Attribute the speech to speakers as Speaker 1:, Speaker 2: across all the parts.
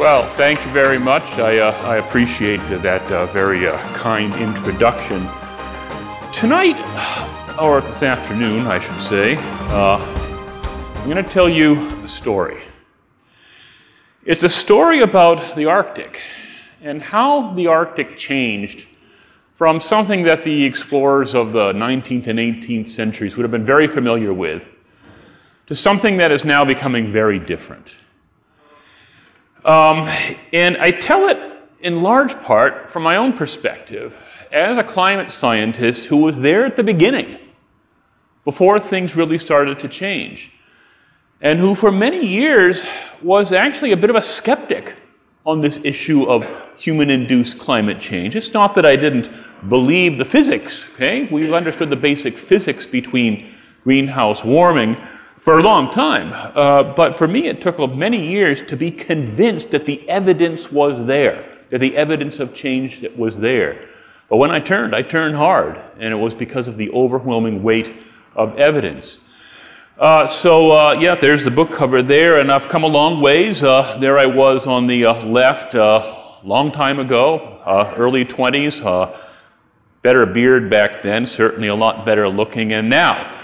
Speaker 1: Well, thank you very much. I appreciate that very kind introduction. Tonight, or this afternoon, I should say, I'm going to tell you a story. It's a story about the Arctic and how the Arctic changed from something that the explorers of the 19th and 18th centuries would have been very familiar with to something that is now becoming very different. And I tell it in large part from my own perspective as a climate scientist who was there at the beginning, before things really started to change, and who for many years was actually a bit of a skeptic on this issue of human-induced climate change. It's not that I didn't believe the physics, okay? We've understood the basic physics between greenhouse warming for a long time, but for me it took many years to be convinced that the evidence was there, that the evidence of change that was there. But when I turned hard, and it was because of the overwhelming weight of evidence. Yeah, there's the book cover there, and I've come a long ways. There I was on the left long time ago, early 20s, better beard back then, certainly a lot better looking, and now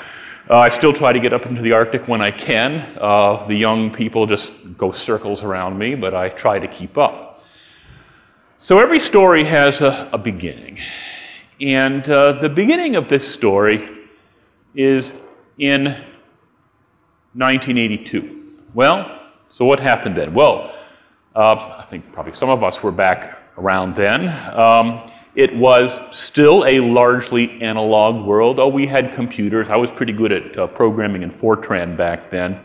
Speaker 1: I still try to get up into the Arctic when I can. The young people just go circles around me, but I try to keep up. So every story has a beginning. And the beginning of this story is in 1982. Well, so what happened then? Well, I think probably some of us were back around then. It was still a largely analog world. Oh, we had computers. I was pretty good at programming in Fortran back then.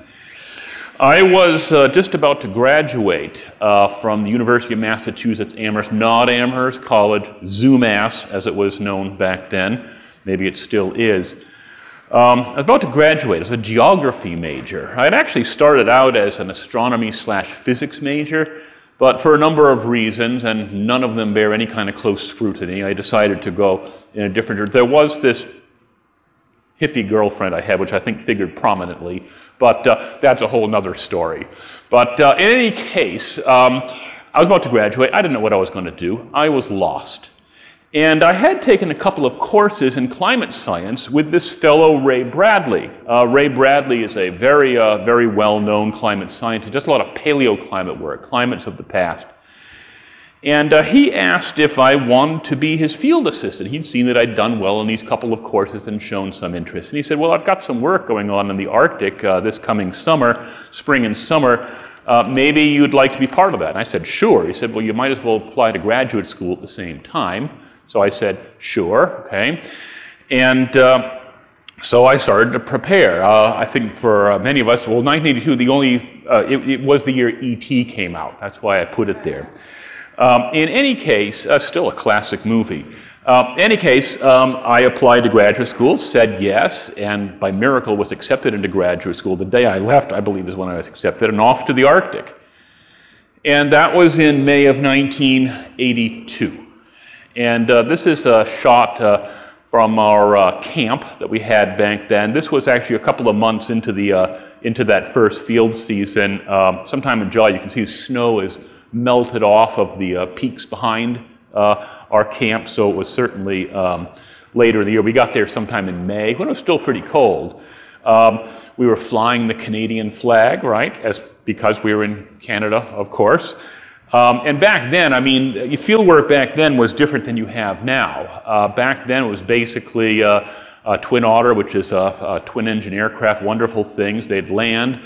Speaker 1: I was just about to graduate from the University of Massachusetts Amherst, not Amherst College, ZooMass, as it was known back then. Maybe it still is. I was about to graduate as a geography major. I had actually started out as an astronomy/physics major, but for a number of reasons, and none of them bear any kind of close scrutiny, I decided to go in a different direction. There was this hippie girlfriend I had, which I think figured prominently, but that's a whole other story. But in any case, I was about to graduate. I didn't know what I was going to do. I was lost. And I had taken a couple of courses in climate science with this fellow Ray Bradley. Ray Bradley is a very, very well-known climate scientist, does a lot of paleoclimate work, climates of the past. And he asked if I wanted to be his field assistant. He'd seen that I'd done well in these couple of courses and shown some interest. And he said, well, I've got some work going on in the Arctic this coming summer, spring and summer. Maybe you'd like to be part of that. And I said, sure. He said, well, you might as well apply to graduate school at the same time. So I said, sure, okay. And so I started to prepare. I think for many of us, well, 1982, it was the year E.T. came out. That's why I put it there. In any case, still a classic movie. In any case, I applied to graduate school, said yes, and by miracle was accepted into graduate school. The day I left, I believe, is when I was accepted, and off to the Arctic. And that was in May of 1982. And this is a shot from our camp that we had back then. This was actually a couple of months into that first field season. Sometime in July, you can see snow is melted off of the peaks behind our camp, so it was certainly later in the year. We got there sometime in May when it was still pretty cold. We were flying the Canadian flag, right, because we were in Canada, of course. And back then, I mean, fieldwork back then was different than you have now. Back then it was basically a Twin Otter, which is a twin-engine aircraft, wonderful things. They'd land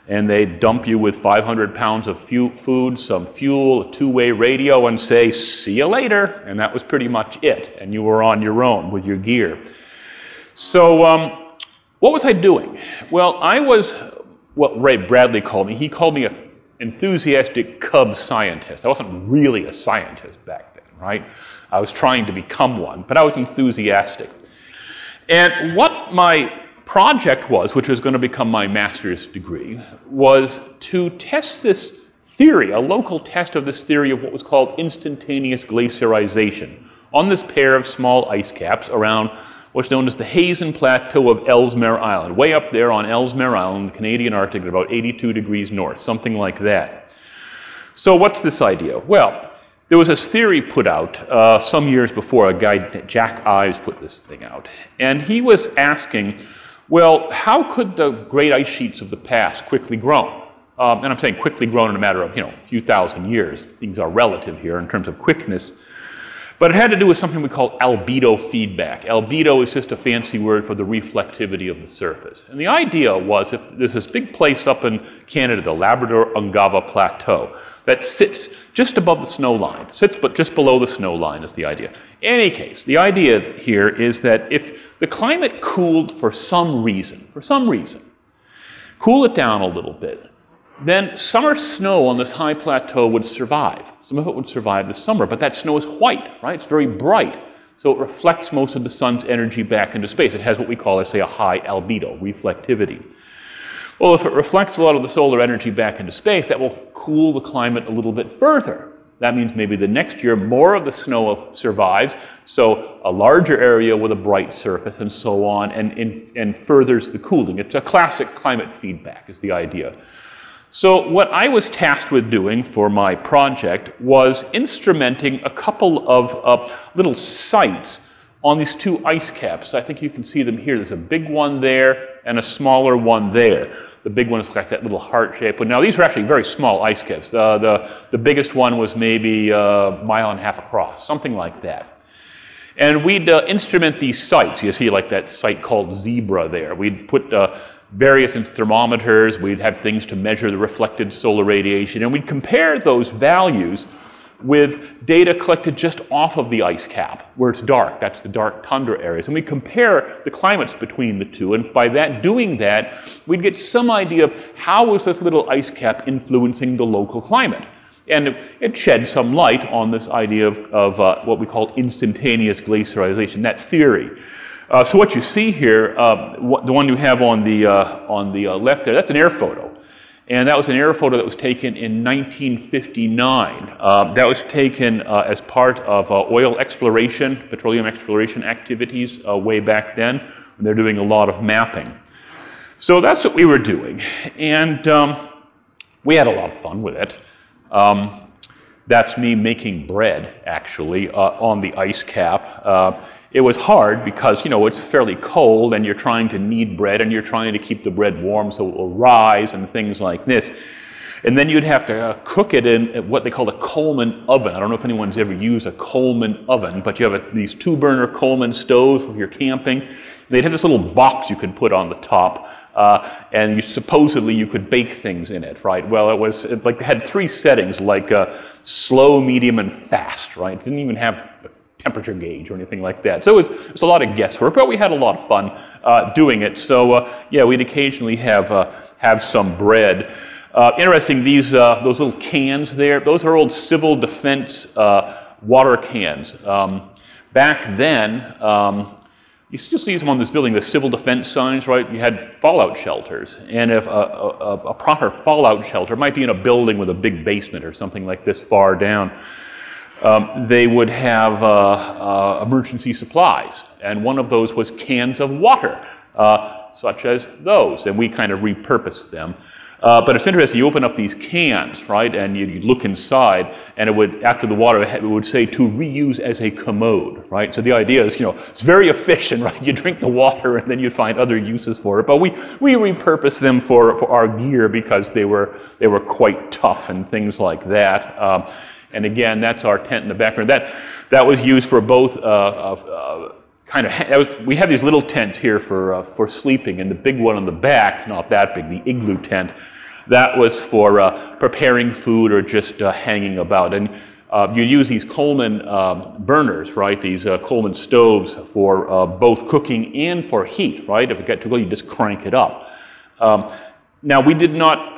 Speaker 1: and they'd dump you with 500 pounds of food, some fuel, a two-way radio, and say, see you later. And that was pretty much it. And you were on your own with your gear. So what was I doing? Well, I was what Ray Bradley called me. He called me a enthusiastic cub scientist. I wasn't really a scientist back then, right? I was trying to become one, but I was enthusiastic. And what my project was, which was going to become my master's degree, was to test this theory, a local test of this theory of what was called instantaneous glaciarization on this pair of small ice caps around what's known as the Hazen Plateau of Ellesmere Island, way up there on Ellesmere Island, the Canadian Arctic, at about 82 degrees north, something like that. So what's this idea? Well, there was this theory put out some years before. A guy, Jack Ives, put this thing out. And he was asking, well, how could the great ice sheets of the past quickly grow? And I'm saying quickly grown in a matter of, a few thousand years. Things are relative here in terms of quickness. But it had to do with something we call albedo feedback. Albedo is just a fancy word for the reflectivity of the surface. And the idea was, if there's this big place up in Canada, the Labrador-Ungava Plateau, that sits just above the snow line, sits but just below the snow line is the idea. In any case, the idea here is that if the climate cooled for some reason, cool it down a little bit, then summer snow on this high plateau would survive. Some of it would survive the summer, but that snow is white, right? It's very bright. So it reflects most of the sun's energy back into space. It has what we call, let's say, a high albedo, reflectivity. Well, if it reflects a lot of the solar energy back into space, that will cool the climate a little bit further. That means maybe the next year more of the snow survives, so a larger area with a bright surface and so on, and furthers the cooling. It's a classic climate feedback is the idea. So what I was tasked with doing for my project was instrumenting a couple of little sites on these two ice caps. I think you can see them here. There's a big one there and a smaller one there. The big one is like that little heart shape. But now these are actually very small ice caps. The biggest one was maybe a mile and a half across, something like that. And we'd instrument these sites. You see like that site called Zebra there. We'd put various thermometers, we'd have things to measure the reflected solar radiation, and we'd compare those values with data collected just off of the ice cap, where it's dark. That's the dark tundra areas. And we compare the climates between the two, and by doing that, we'd get some idea of how is this little ice cap influencing the local climate. And it shed some light on this idea of what we call instantaneous glaciarization, that theory. So what you see here, the one you have on the left there, that's an air photo. And that was an air photo that was taken in 1959. That was taken as part of oil exploration, petroleum exploration activities way back then. And they're doing a lot of mapping. So that's what we were doing. And we had a lot of fun with it. That's me making bread, actually, on the ice cap. It was hard because, it's fairly cold and you're trying to knead bread and you're trying to keep the bread warm so it will rise and things like this. And then you'd have to cook it in what they call a Coleman oven. I don't know if anyone's ever used a Coleman oven, but you have these two-burner Coleman stoves if you're camping. They'd have this little box you could put on the top, and supposedly you could bake things in it, right? Well, it had three settings, like slow, medium, and fast, right? It didn't even have a temperature gauge or anything like that. So it was a lot of guesswork, but we had a lot of fun doing it. So yeah, we'd occasionally have some bread. Interesting, those little cans there, those are old civil defense water cans. Back then, you still see them on this building, the civil defense signs, right? You had fallout shelters. And if a proper fallout shelter might be in a building with a big basement or something like this far down, they would have emergency supplies. And one of those was cans of water, such as those. And we kind of repurposed them. But it's interesting, you open up these cans, right, and you look inside, and it would, after the water, it would say to reuse as a commode, right? So the idea is, it's very efficient, right? You drink the water and then you find other uses for it. But we repurposed them for our gear because they were quite tough and things like that. And again, that's our tent in the background. That was used for both we have these little tents here for sleeping, and the big one on the back, not that big, the igloo tent, that was for preparing food or just hanging about. And you use these Coleman burners, right? These Coleman stoves for both cooking and for heat, right? If it got too cold, you just crank it up. Now, we did not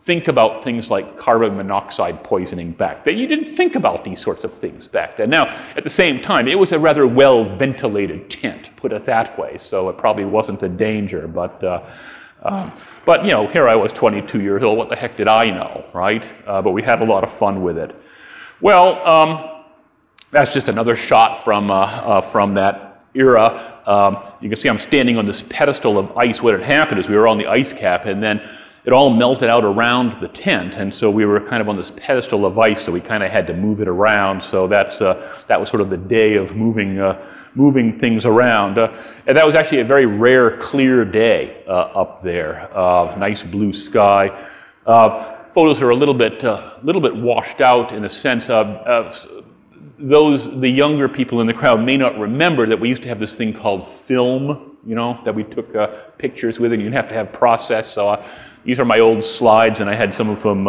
Speaker 1: think about things like carbon monoxide poisoning back then. You didn't think about these sorts of things back then. Now, at the same time, it was a rather well-ventilated tent, put it that way, so it probably wasn't a danger. But here I was 22 years old. What the heck did I know, right? But we had a lot of fun with it. Well, that's just another shot from that era. You can see I'm standing on this pedestal of ice. What had happened is we were on the ice cap, and then it all melted out around the tent, and so we were kind of on this pedestal of ice, so we kind of had to move it around. So that was sort of the day of moving things around. And that was actually a very rare, clear day up there. Nice blue sky. Photos are a little bit washed out in a sense of the younger people in the crowd may not remember that we used to have this thing called film, you know, that we took pictures with, and you'd have to have processed. So these are my old slides, and I had some of them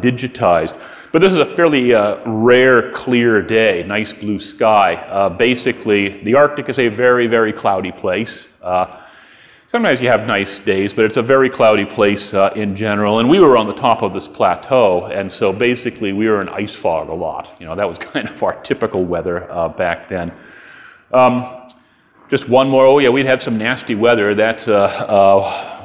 Speaker 1: digitized. But this is a fairly rare, clear day, nice blue sky. Basically, the Arctic is a very, very cloudy place. Sometimes you have nice days, but it's a very cloudy place in general. And we were on the top of this plateau, and so basically we were in ice fog a lot. You know, that was kind of our typical weather back then. Just one more. Oh yeah, we'd have some nasty weather. That's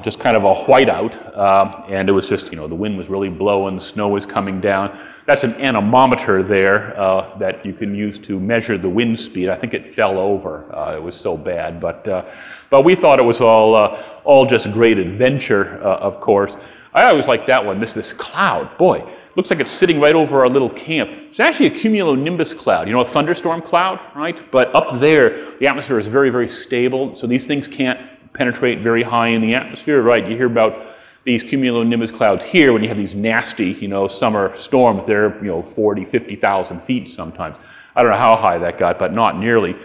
Speaker 1: just kind of a whiteout, and it was just, you know, the wind was really blowing, the snow was coming down. That's an anemometer there that you can use to measure the wind speed. I think it fell over. It was so bad, but we thought it was all just great adventure, of course. I always liked that one. This cloud, boy, looks like it's sitting right over our little camp. It's actually a cumulonimbus cloud, you know, a thunderstorm cloud, right? But up there, the atmosphere is very, very stable, so these things can't penetrate very high in the atmosphere, right? You hear about these cumulonimbus clouds here when you have these nasty, you know, summer storms. They're, you know, 40, 50,000 feet sometimes. I don't know how high that got, but not nearly.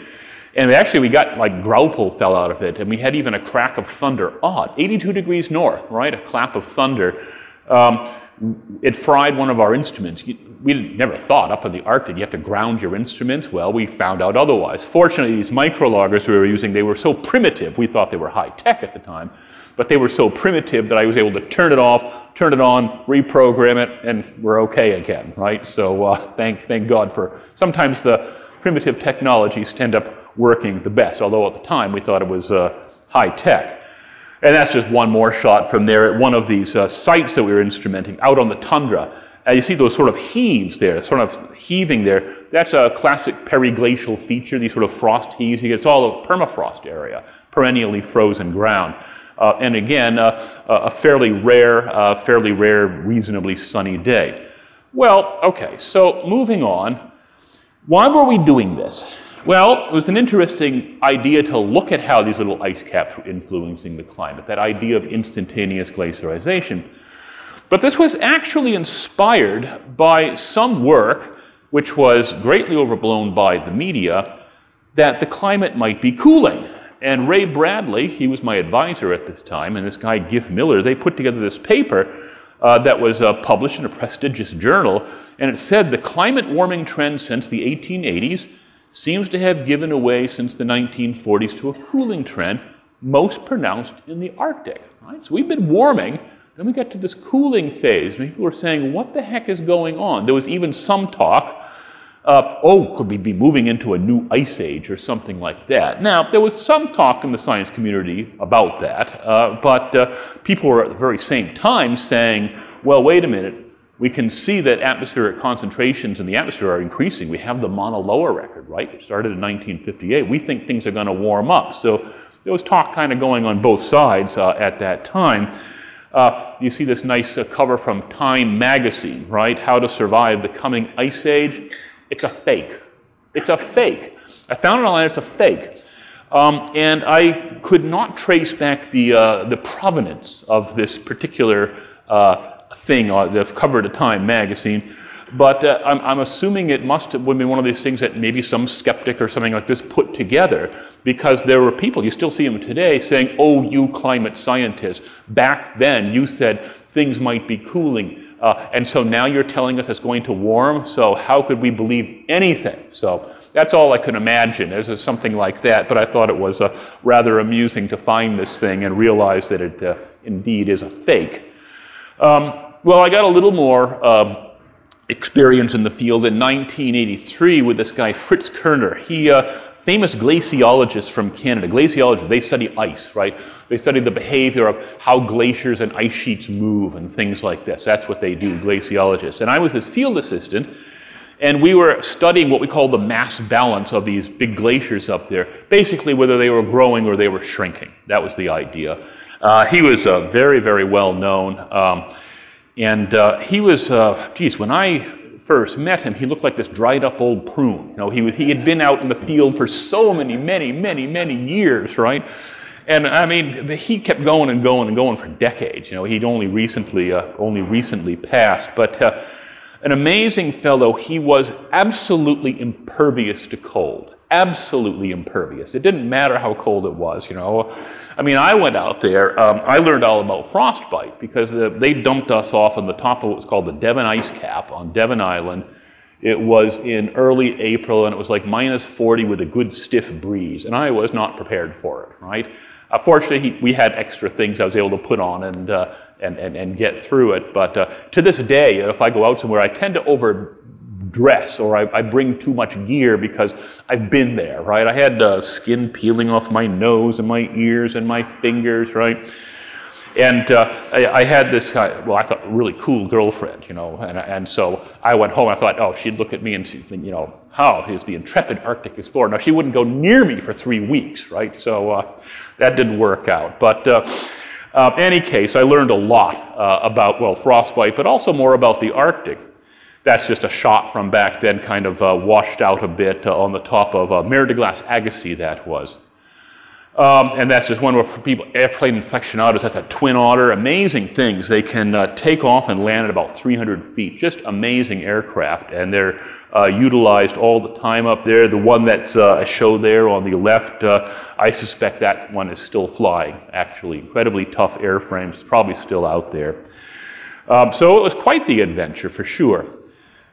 Speaker 1: And actually we got, like, Graupel fell out of it, and we had even a crack of thunder. Odd, 82 degrees north, right? A clap of thunder. It fried one of our instruments. We never thought up in the Arctic you have to ground your instruments. Well, we found out otherwise. Fortunately, these microloggers we were using, they were so primitive. We thought they were high-tech at the time, but they were so primitive that I was able to turn it off, turn it on, reprogram it, and we're okay again, right? So thank God for, sometimes the primitive technologies end up working the best, although at the time we thought it was high-tech. And that's just one more shot from there at one of these sites that we were instrumenting out on the tundra. You see those sort of heaves there, sort of heaving there. That's a classic periglacial feature, these sort of frost heaves. It's all a permafrost area, perennially frozen ground. And again, a fairly rare, reasonably sunny day. Well, okay, so moving on. Why were we doing this? Well, it was an interesting idea to look at how these little ice caps were influencing the climate, that idea of instantaneous glaciarization. But this was actually inspired by some work, which was greatly overblown by the media, that the climate might be cooling. And Ray Bradley, he was my advisor at this time, and this guy, Giff Miller, they put together this paper that was published in a prestigious journal, and it said the climate warming trend since the 1880s seems to have given away since the 1940s to a cooling trend, most pronounced in the Arctic. Right? So we've been warming, then we got to this cooling phase. People were saying, what the heck is going on? There was even some talk, could we be moving into a new ice age or something like that? Now, there was some talk in the science community about that, but people were at the very same time saying, well, wait a minute, we can see that atmospheric concentrations in the atmosphere are increasing. We have the Mauna Loa record, right? It started in 1958. We think things are going to warm up. So there was talk kind of going on both sides at that time. You see this nice cover from Time magazine, right? How to survive the coming ice age. It's a fake. It's a fake. I found it online. It's a fake. And I could not trace back the provenance of this particular thing, the cover of Time magazine, but I'm assuming it must have been one of these things that maybe some skeptic or something like this put together, because there were people, you still see them today, saying, oh, you climate scientists, back then you said things might be cooling, and so now you're telling us it's going to warm, so how could we believe anything? So that's all I could imagine, is something like that, but I thought it was rather amusing to find this thing and realize that it indeed is a fake. Well, I got a little more experience in the field in 1983 with this guy, Fritz Kerner. He, famous glaciologist from Canada. Glaciologists, they study ice, right? They study the behavior of how glaciers and ice sheets move and things like this. That's what they do, glaciologists. And I was his field assistant, and we were studying what we call the mass balance of these big glaciers up there, basically whether they were growing or they were shrinking. That was the idea. He was very, very well known. He was, geez, when I first met him, he looked like this dried up old prune. You know, he had been out in the field for so many years, right? And I mean, he kept going and going and going for decades. You know, he'd only recently passed, but an amazing fellow. He was absolutely impervious to cold. Absolutely impervious. It didn't matter how cold it was, you know. I mean, I went out there, I learned all about frostbite because they dumped us off on the top of what was called the Devon ice cap on Devon Island. It was in early April and it was like -40 with a good stiff breeze, and I was not prepared for it, right? Fortunately, we had extra things I was able to put on and get through it, but to this day, if I go out somewhere, I tend to overdress, or I bring too much gear because I've been there, right? I had skin peeling off my nose and my ears and my fingers, right? And I had this guy, well, I thought really cool girlfriend, you know, and so I went home. I thought, oh, she'd look at me and she'd think, you know, how he's the intrepid Arctic explorer. Now, she wouldn't go near me for 3 weeks, right? So that didn't work out. But in any case, I learned a lot about, well, frostbite, but also more about the Arctic. That's just a shot from back then, kind of washed out a bit on the top of Mer de Glace Agassiz, that was. And that's just one where for people, airplane aficionados, that's a twin otter, amazing things. They can take off and land at about 300 feet, just amazing aircraft, and they're utilized all the time up there. The one that's I show there on the left, I suspect that one is still flying, actually. Incredibly tough airframes, probably still out there. So it was quite the adventure, for sure.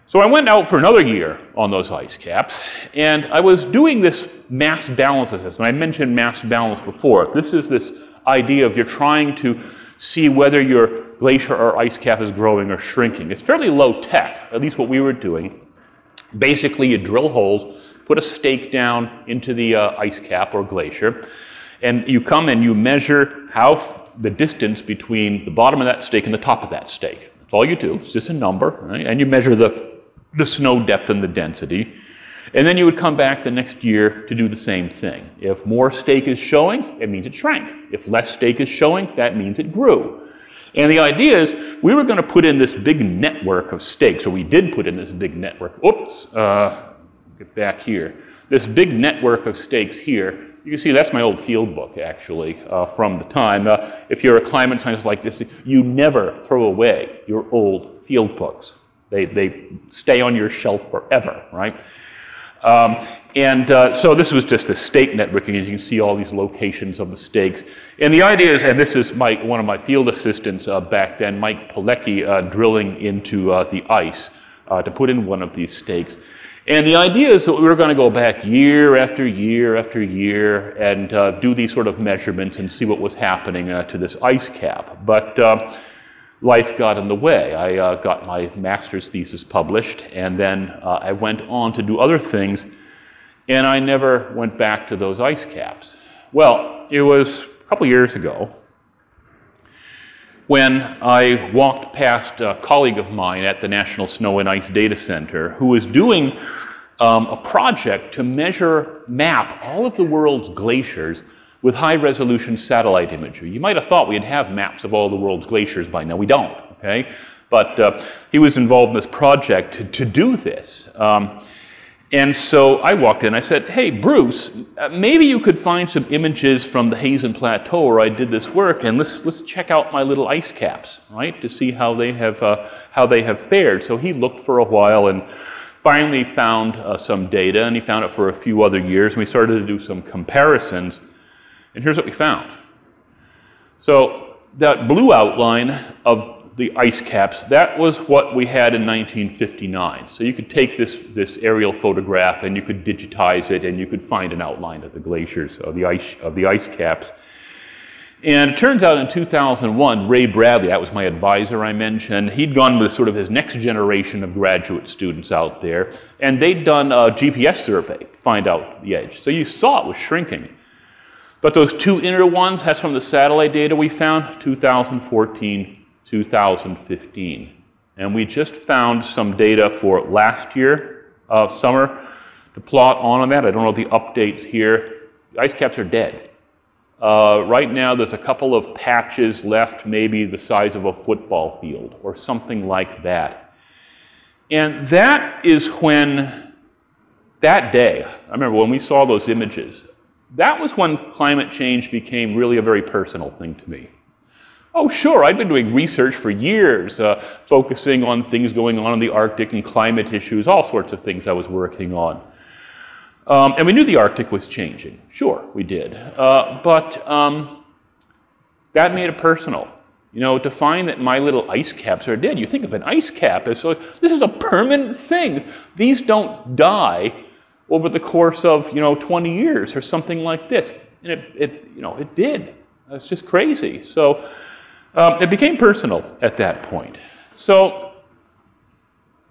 Speaker 1: So I went out for another year on those ice caps, and I was doing this mass balance assessment. I mentioned mass balance before. This is this idea of you're trying to see whether your glacier or ice cap is growing or shrinking. It's fairly low tech, at least what we were doing. Basically, you drill holes, put a stake down into the ice cap or glacier, and you come and you measure the distance between the bottom of that stake and the top of that stake. That's all you do. It's just a number, right? And you measure the snow depth and the density. And then you would come back the next year to do the same thing. If more stake is showing, it means it shrank. If less stake is showing, that means it grew. And the idea is we were going to put in this big network of stakes, or we did put in this big network. Oops, get back here. This big network of stakes here. You can see that's my old field book, actually, from the time. If you're a climate scientist like this, you never throw away your old field books. They stay on your shelf forever, right? So this was just a stake networking, as you can see all these locations of the stakes. And the idea is, and this is one of my field assistants back then, Mike Pilecki, drilling into the ice to put in one of these stakes. And the idea is that we were going to go back year after year after year and do these sort of measurements and see what was happening to this ice cap. But life got in the way. I got my master's thesis published, and then I went on to do other things, and I never went back to those ice caps. Well, it was a couple years ago when I walked past a colleague of mine at the National Snow and Ice Data Center who was doing a project to map all of the world's glaciers with high-resolution satellite imagery. You might have thought we'd have maps of all the world's glaciers by now. We don't, okay? But he was involved in this project to do this. And so I walked in, I said, hey, Bruce, maybe you could find some images from the Hazen Plateau where I did this work, and let's check out my little ice caps, right, to see how they have fared. So he looked for a while and finally found some data, and he found it for a few other years, and we started to do some comparisons. And here's what we found. So that blue outline of the ice caps, that was what we had in 1959. So you could take this aerial photograph and you could digitize it and you could find an outline of the glaciers, of the ice caps. And it turns out in 2001, Ray Bradley, that was my advisor I mentioned, he'd gone with sort of his next generation of graduate students out there, and they'd done a GPS survey to find out the edge. So you saw it was shrinking. But those two inner ones, that's from the satellite data we found, 2014, 2015. And we just found some data for last year, summer, to plot on that. I don't know the updates here. The ice caps are dead. Right now, there's a couple of patches left, maybe the size of a football field or something like that. And that is when, that day, I remember when we saw those images, that was when climate change became really a very personal thing to me. Oh, sure, I'd been doing research for years, focusing on things going on in the Arctic and climate issues, all sorts of things I was working on. And we knew the Arctic was changing. Sure, we did. But that made it personal. You know, to find that my little ice caps are dead. You think of an ice cap as, this is a permanent thing. These don't die over the course of, 20 years or something like this. And it did. It's just crazy. So it became personal at that point. So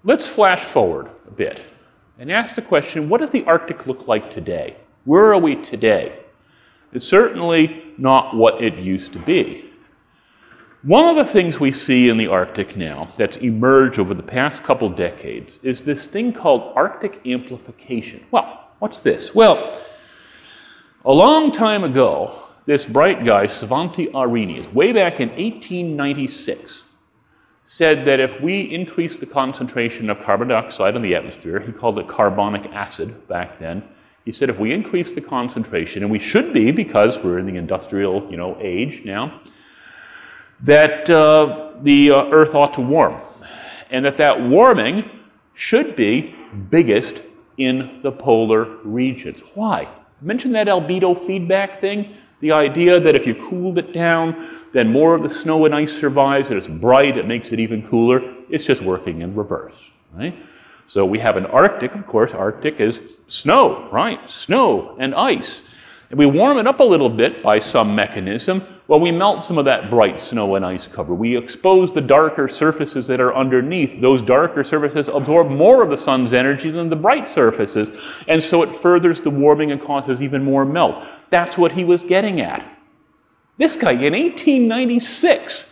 Speaker 1: let's flash forward a bit and ask the question, what does the Arctic look like today? Where are we today? It's certainly not what it used to be. One of the things we see in the Arctic now that's emerged over the past couple decades is this thing called Arctic amplification. Well, what's this? Well, a long time ago, this bright guy, Svante Arrhenius, way back in 1896, said that if we increase the concentration of carbon dioxide in the atmosphere, he called it carbonic acid back then, he said if we increase the concentration, and we should be because we're in the industrial age now, that the Earth ought to warm, and that warming should be biggest in the polar regions. Why? I mentioned that albedo feedback thing, the idea that if you cooled it down, then more of the snow and ice survives, and it's bright, it makes it even cooler. It's just working in reverse, right? So we have an Arctic, of course, Arctic is snow, right? Snow and ice. And we warm it up a little bit by some mechanism. Well, we melt some of that bright snow and ice cover. We expose the darker surfaces that are underneath. Those darker surfaces absorb more of the sun's energy than the bright surfaces. And so it furthers the warming and causes even more melt. That's what he was getting at. This guy in 1896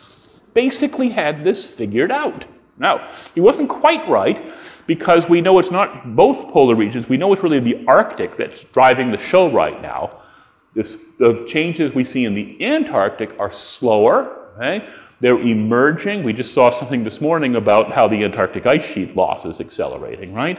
Speaker 1: basically had this figured out. Now, he wasn't quite right because we know it's not both polar regions. We know it's really the Arctic that's driving the show right now. The changes we see in the Antarctic are slower. Okay? They're emerging. We just saw something this morning about how the Antarctic ice sheet loss is accelerating, right?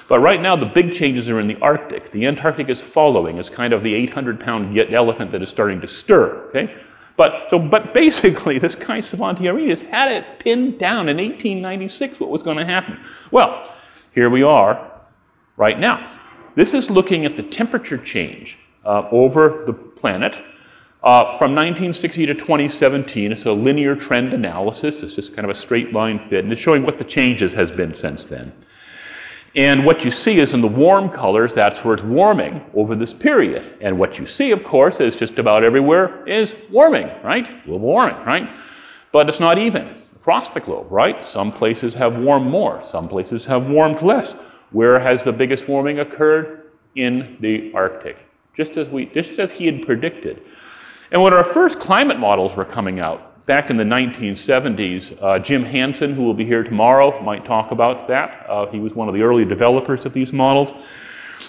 Speaker 1: But right now, the big changes are in the Arctic. The Antarctic is following. It's kind of the 800-pound elephant that is starting to stir, okay? But basically, this guy, Svante Arrhenius, had it pinned down in 1896 what was going to happen. Well, here we are right now. This is looking at the temperature change over the planet from 1960 to 2017. It's a linear trend analysis. It's just kind of a straight line fit, and it's showing what the changes has been since then. And what you see is in the warm colors, that's where it's warming over this period. And what you see, of course, is just about everywhere is warming, right? Global warming, right? But it's not even across the globe, right? Some places have warmed more. Some places have warmed less. Where has the biggest warming occurred? In the Arctic, just as he had predicted. And when our first climate models were coming out, back in the 1970s, Jim Hansen, who will be here tomorrow, might talk about that. He was one of the early developers of these models.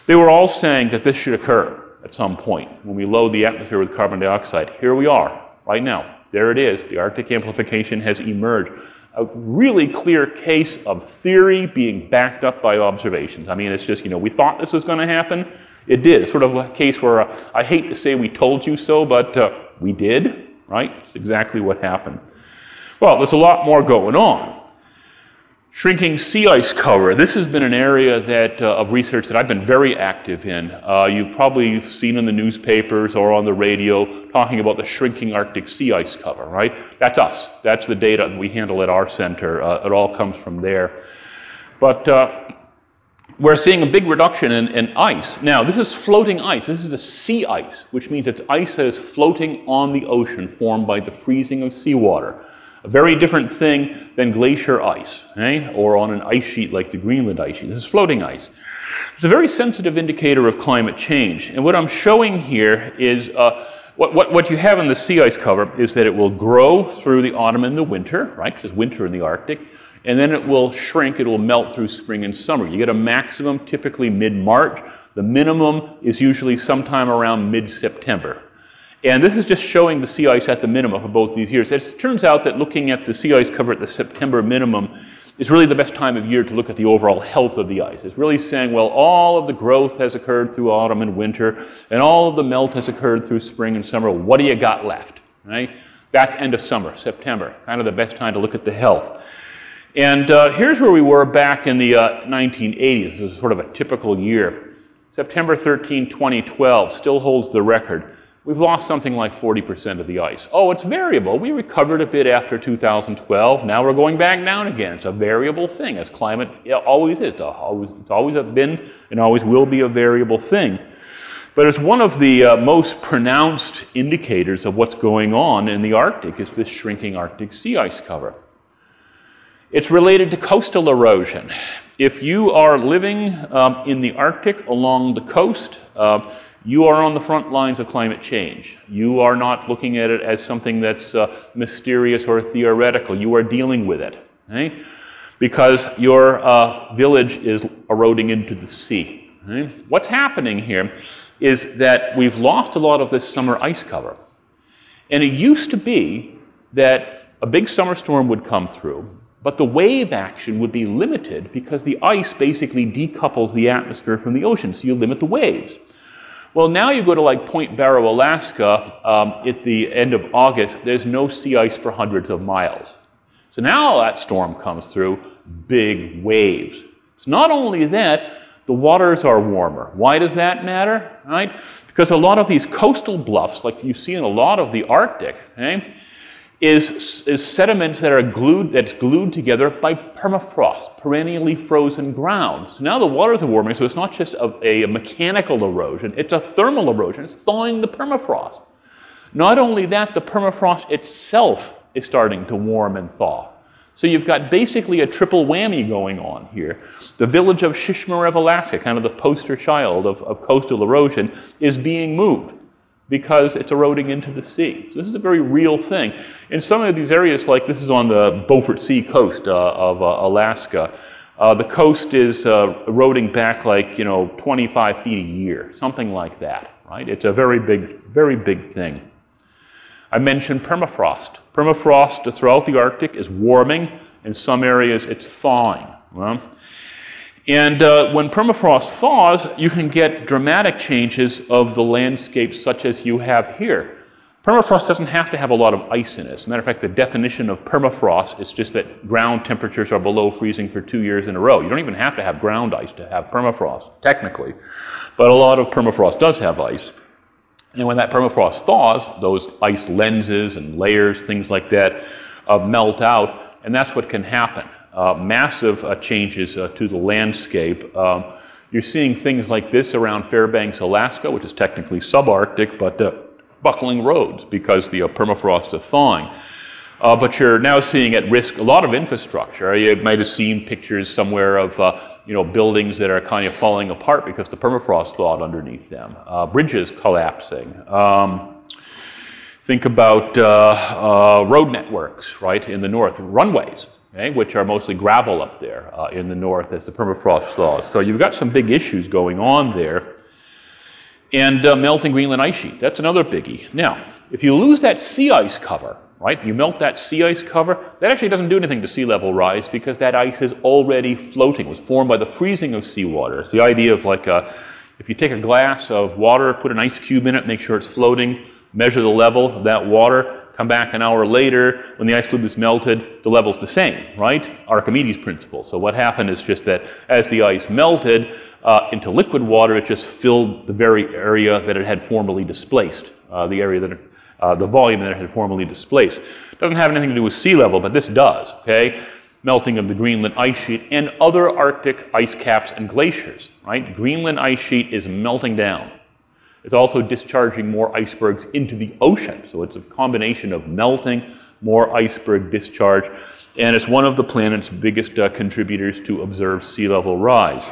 Speaker 1: They were all saying that this should occur at some point when we load the atmosphere with carbon dioxide. Here we are, right now. There it is. The Arctic amplification has emerged. A really clear case of theory being backed up by observations. I mean, it's just, we thought this was going to happen. It did. It's sort of a case where I hate to say we told you so, but we did. Right? It's exactly what happened. Well, there's a lot more going on. Shrinking sea ice cover. This has been an area of research that I've been very active in. You've probably seen in the newspapers or on the radio talking about the shrinking Arctic sea ice cover, right? That's us. That's the data we handle at our center. It all comes from there. But we're seeing a big reduction in ice. Now, this is floating ice. This is the sea ice, which means it's ice that is floating on the ocean formed by the freezing of seawater. A very different thing than glacier ice, or on an ice sheet like the Greenland ice sheet. This is floating ice. It's a very sensitive indicator of climate change. And what I'm showing here is what you have in the sea ice cover is that it will grow through the autumn and the winter, right? Because it's winter in the Arctic. And then it will shrink, it will melt through spring and summer. You get a maximum typically mid-March. The minimum is usually sometime around mid-September. And this is just showing the sea ice at the minimum for both these years. It turns out that looking at the sea ice cover at the September minimum is really the best time of year to look at the overall health of the ice. It's really saying, well, all of the growth has occurred through autumn and winter, and all of the melt has occurred through spring and summer. What do you got left, right? That's end of summer, September, kind of the best time to look at the health. And here's where we were back in the 1980s. This was sort of a typical year. September 13, 2012 still holds the record. We've lost something like 40% of the ice. Oh, it's variable. We recovered a bit after 2012. Now we're going back down again. It's a variable thing, as climate always is. It's always been and always will be a variable thing. But it's one of the most pronounced indicators of what's going on in the Arctic is this shrinking Arctic sea ice cover. It's related to coastal erosion. If you are living in the Arctic along the coast, you are on the front lines of climate change. You are not looking at it as something that's mysterious or theoretical. You are dealing with it, okay? Because your village is eroding into the sea. Okay? What's happening here is that we've lost a lot of this summer ice cover. And it used to be that a big summer storm would come through, but the wave action would be limited because the ice basically decouples the atmosphere from the ocean, so you limit the waves. Well, now you go to like Point Barrow, Alaska, at the end of August, there's no sea ice for hundreds of miles. So now that storm comes through, big waves. It's not only that, the waters are warmer. Why does that matter? Right? Because a lot of these coastal bluffs, like you see in a lot of the Arctic, okay, is sediments that are glued together by permafrost, perennially frozen ground. So now the waters are warming, so it's not just a mechanical erosion, it's a thermal erosion. It's thawing the permafrost. Not only that, the permafrost itself is starting to warm and thaw. So you've got basically a triple whammy going on here. The village of Shishmaref, Alaska, kind of the poster child of coastal erosion, is being moved because it's eroding into the sea. So this is a very real thing. In some of these areas, like this is on the Beaufort Sea coast of Alaska, the coast is eroding back like, 25 feet a year, something like that, right? It's a very big thing. I mentioned permafrost. Permafrost throughout the Arctic is warming. In some areas, it's thawing. Well, and when permafrost thaws, you can get dramatic changes of the landscape such as you have here. Permafrost doesn't have to have a lot of ice in it. As a matter of fact, the definition of permafrost is just that ground temperatures are below freezing for 2 years in a row. You don't even have to have ground ice to have permafrost, technically. But a lot of permafrost does have ice. And when that permafrost thaws, those ice lenses and layers, things like that, melt out, and that's what can happen. Massive changes to the landscape. You're seeing things like this around Fairbanks, Alaska, which is technically subarctic, but buckling roads because the permafrost is thawing. But you're now seeing at risk a lot of infrastructure. You might have seen pictures somewhere of buildings that are kind of falling apart because the permafrost thawed underneath them. Bridges collapsing. Think about road networks, right, in the north, runways, okay, which are mostly gravel up there in the north as the permafrost thaws. So you've got some big issues going on there. And melting Greenland ice sheet, that's another biggie. Now, if you lose that sea ice cover, right, you melt that sea ice cover, that actually doesn't do anything to sea level rise because that ice is already floating. It was formed by the freezing of seawater. It's the idea of like if you take a glass of water, put an ice cube in it, make sure it's floating, measure the level of that water, come back an hour later, when the ice cube is melted, the level's the same, right? Archimedes principle. So what happened is just that as the ice melted into liquid water, it just filled the very area that it had formerly displaced, the volume that it had formerly displaced. It doesn't have anything to do with sea level, but this does, okay? Melting of the Greenland ice sheet and other Arctic ice caps and glaciers, right? Greenland ice sheet is melting down. It's also discharging more icebergs into the ocean. So it's a combination of melting, more iceberg discharge, and it's one of the planet's biggest contributors to observed sea level rise.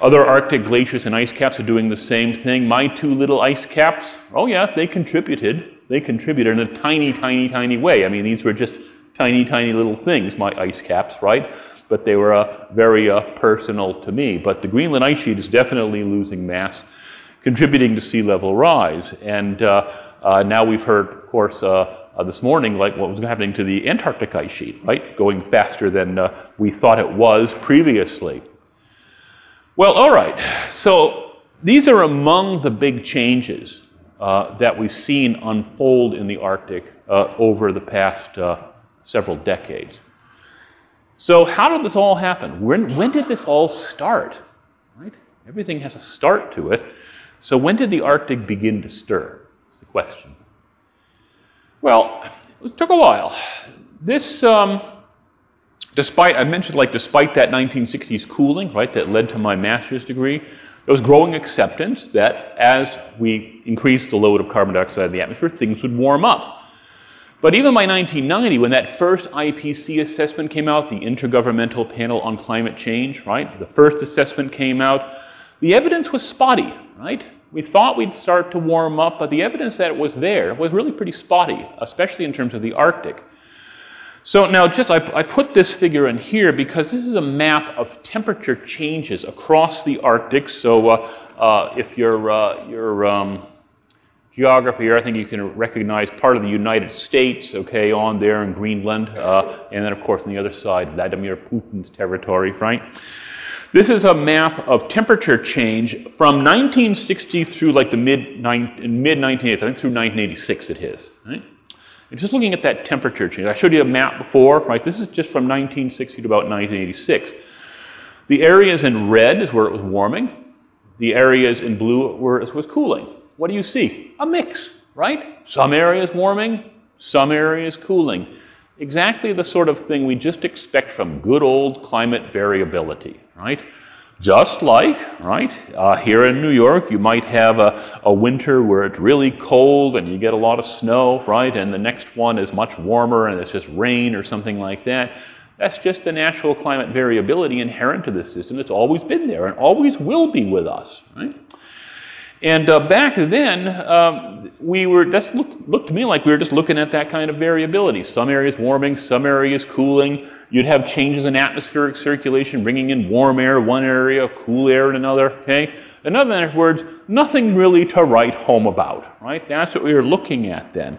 Speaker 1: Other Arctic glaciers and ice caps are doing the same thing. My two little ice caps, oh yeah, they contributed. They contributed in a tiny, tiny, tiny way. I mean, these were just tiny, tiny little things, my ice caps, right? But they were very personal to me. But the Greenland ice sheet is definitely losing mass, contributing to sea level rise. And Now we've heard, of course, this morning, like what was happening to the Antarctic ice sheet, right? Going faster than we thought it was previously. Well, all right. So these are among the big changes that we've seen unfold in the Arctic over the past several decades. So how did this all happen? When did this all start? Right? Everything has a start to it. So when did the Arctic begin to stir? That's the question. Well, it took a while. This, despite that 1960s cooling, right, that led to my master's degree, there was growing acceptance that as we increased the load of carbon dioxide in the atmosphere, things would warm up. But even by 1990, when that first IPC assessment came out, the Intergovernmental Panel on Climate Change, right, the first assessment came out, the evidence was spotty, right? We thought we'd start to warm up, but the evidence that it was there was really pretty spotty, especially in terms of the Arctic. So now I put this figure in here because this is a map of temperature changes across the Arctic. So if your geography here, I think you can recognize part of the United States, okay, on there in Greenland, and then of course on the other side, Vladimir Putin's territory, right? This is a map of temperature change from 1960 through like the mid-1980s, I think through 1986 it is, right? And just looking at that temperature change, I showed you a map before, right? This is just from 1960 to about 1986. The areas in red is where it was warming. The areas in blue where it was cooling. What do you see? A mix, right? Some areas warming, some areas cooling. Exactly the sort of thing we just expect from good old climate variability, right? Just like, right, here in New York, you might have a winter where it's really cold and you get a lot of snow, right? And the next one is much warmer and it's just rain or something like that. That's just the natural climate variability inherent to this system that's always been there and always will be with us, right? And back then, we were just looked to me like we were just looking at that kind of variability. Some areas warming, some areas cooling. You'd have changes in atmospheric circulation, bringing in warm air one area, cool air in another, okay? In other words, nothing really to write home about, right? That's what we were looking at then.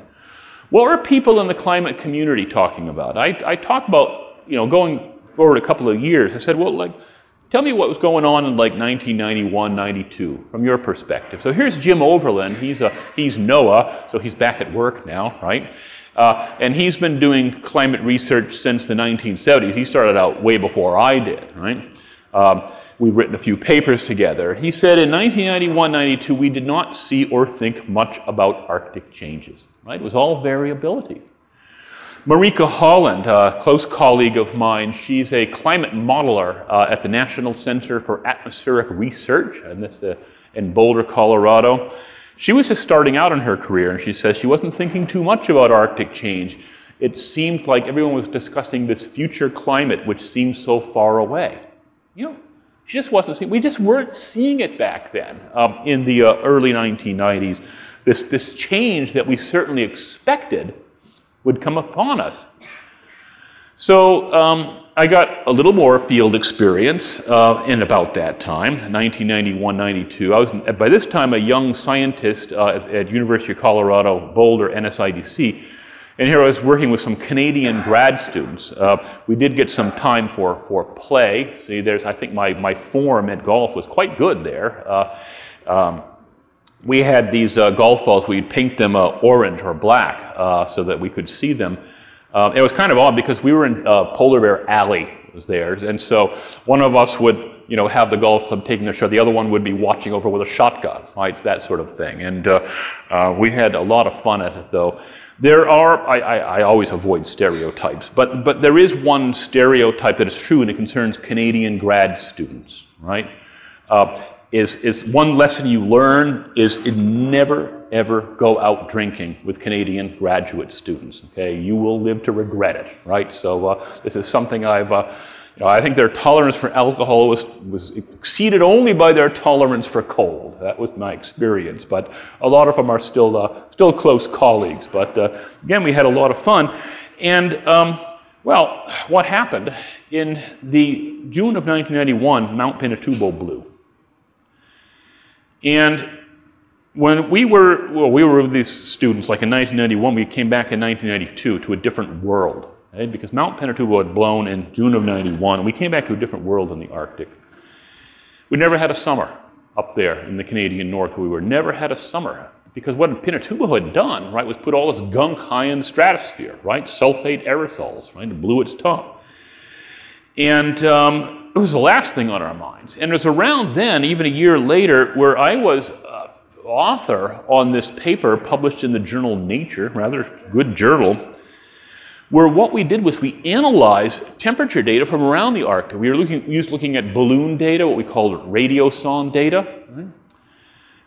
Speaker 1: What were people in the climate community talking about? I talked about, you know, going forward a couple of years, I said, well, like, tell me what was going on in like 1991, 92, from your perspective. So here's Jim Overland. He's NOAA, so he's back at work now, right? And he's been doing climate research since the 1970s. He started out way before I did, right? We've written a few papers together. He said in 1991, 92, we did not see or think much about Arctic changes, right? It was all variability. Marika Holland, a close colleague of mine, she's a climate modeler at the National Center for Atmospheric Research, and this in Boulder, Colorado. She was just starting out in her career, and she says she wasn't thinking too much about Arctic change. It seemed like everyone was discussing this future climate, which seemed so far away. You know, she just wasn't seeing. We just weren't seeing it back then in the early 1990s. This change that we certainly expected would come upon us. So I got a little more field experience in about that time, 1991, 92. I was, by this time, a young scientist at University of Colorado, Boulder, NSIDC. And here I was working with some Canadian grad students. We did get some time for play. See, I think my form at golf was quite good there. We had these golf balls, we'd paint them orange or black so that we could see them. It was kind of odd because we were in Polar Bear Alley, was theirs, and so one of us would, you know, have the golf club taking their shot, the other one would be watching over with a shotgun, right, that sort of thing. And we had a lot of fun at it, though. There are, I always avoid stereotypes, but there is one stereotype that is true, and it concerns Canadian grad students, right? Is one lesson you learn is never, ever go out drinking with Canadian graduate students, okay? You will live to regret it, right? So this is something I've, you know, I think their tolerance for alcohol was exceeded only by their tolerance for cold. That was my experience, but a lot of them are still close colleagues. But again, we had a lot of fun. And well, what happened? In the June of 1991, Mount Pinatubo blew. And When we were with these students, like in 1991, we came back in 1992 to a different world, right? Because Mount Pinatubo had blown in June of 91, and we came back to a different world in the Arctic. We never had a summer up there in the Canadian North where we were. Never had a summer. Because what Pinatubo had done, right, was put all this gunk high in the stratosphere, right? Sulfate aerosols, right? It blew its top. And it was the last thing on our minds. And it was around then, even a year later, where I was author on this paper published in the journal Nature, rather good journal, where what we did was we analyzed temperature data from around the Arctic. We were looking at balloon data, what we called radiosonde data. Right?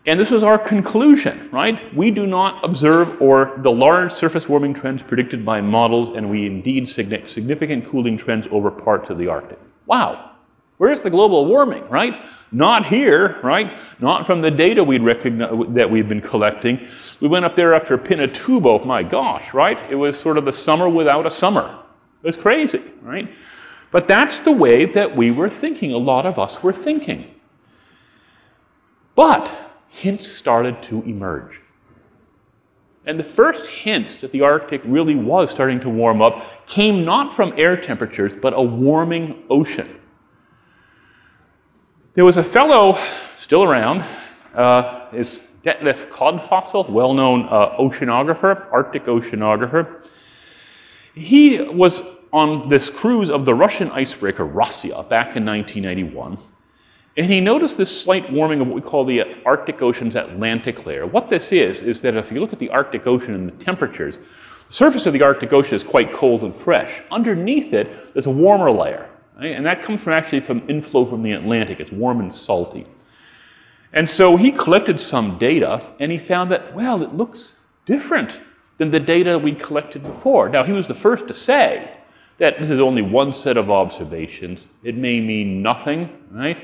Speaker 1: And this was our conclusion, right? We do not observe the large surface warming trends predicted by models, and we indeed significant cooling trends over parts of the Arctic. Wow, where's the global warming, right? Not here, right? Not from the data that we've been collecting. We went up there after Pinatubo, my gosh, right? It was sort of the summer without a summer. It was crazy, right? But that's the way that we were thinking, a lot of us were thinking. But hints started to emerge. And the first hints that the Arctic really was starting to warm up came not from air temperatures, but a warming ocean. There was a fellow still around, is Detlef Codfossil, well-known oceanographer, Arctic oceanographer. He was on this cruise of the Russian icebreaker Rossiya back in 1991, and he noticed this slight warming of what we call the Arctic Ocean's Atlantic layer. What this is that if you look at the Arctic Ocean and the temperatures, the surface of the Arctic Ocean is quite cold and fresh. Underneath it, there's a warmer layer. And that comes from inflow from the Atlantic. It's warm and salty. And so he collected some data, and he found that, well, it looks different than the data we'd collected before. Now, he was the first to say that this is only one set of observations. It may mean nothing, right?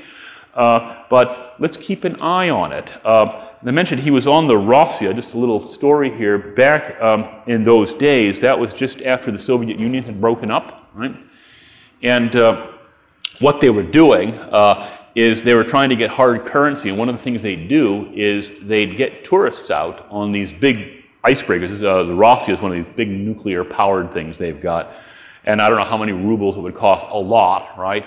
Speaker 1: But let's keep an eye on it. I mentioned he was on the Rossiya, just a little story here. Back in those days, that was just after the Soviet Union had broken up, right? And what they were doing is they were trying to get hard currency, and one of the things they'd do is they'd get tourists out on these big icebreakers. The Rossiya is one of these big nuclear-powered things they've got, and I don't know how many rubles it would cost, a lot, right?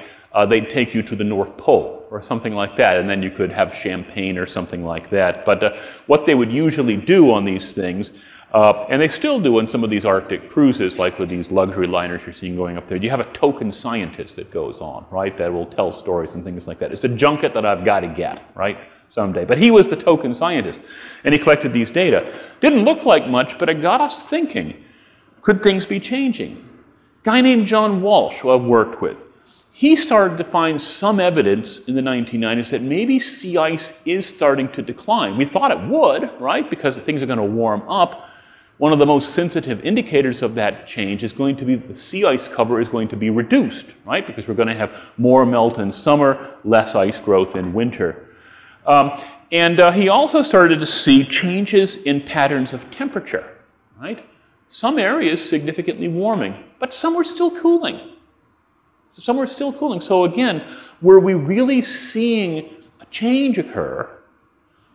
Speaker 1: They'd take you to the North Pole or something like that, and then you could have champagne or something like that. But what they would usually do on these things, and they still do on some of these Arctic cruises, like with these luxury liners you're seeing going up there, you have a token scientist that goes on, right, that will tell stories and things like that. It's a junket that I've got to get, right, someday. But he was the token scientist, and he collected these data. Didn't look like much, but it got us thinking, could things be changing? A guy named John Walsh, who I've worked with, he started to find some evidence in the 1990s that maybe sea ice is starting to decline. We thought it would, right, because things are going to warm up. One of the most sensitive indicators of that change is going to be the sea ice cover is going to be reduced, right, because we're going to have more melt in summer, less ice growth in winter. He also started to see changes in patterns of temperature, right? Some areas significantly warming, but some were still cooling. Some were still cooling. So again, were we really seeing a change occur?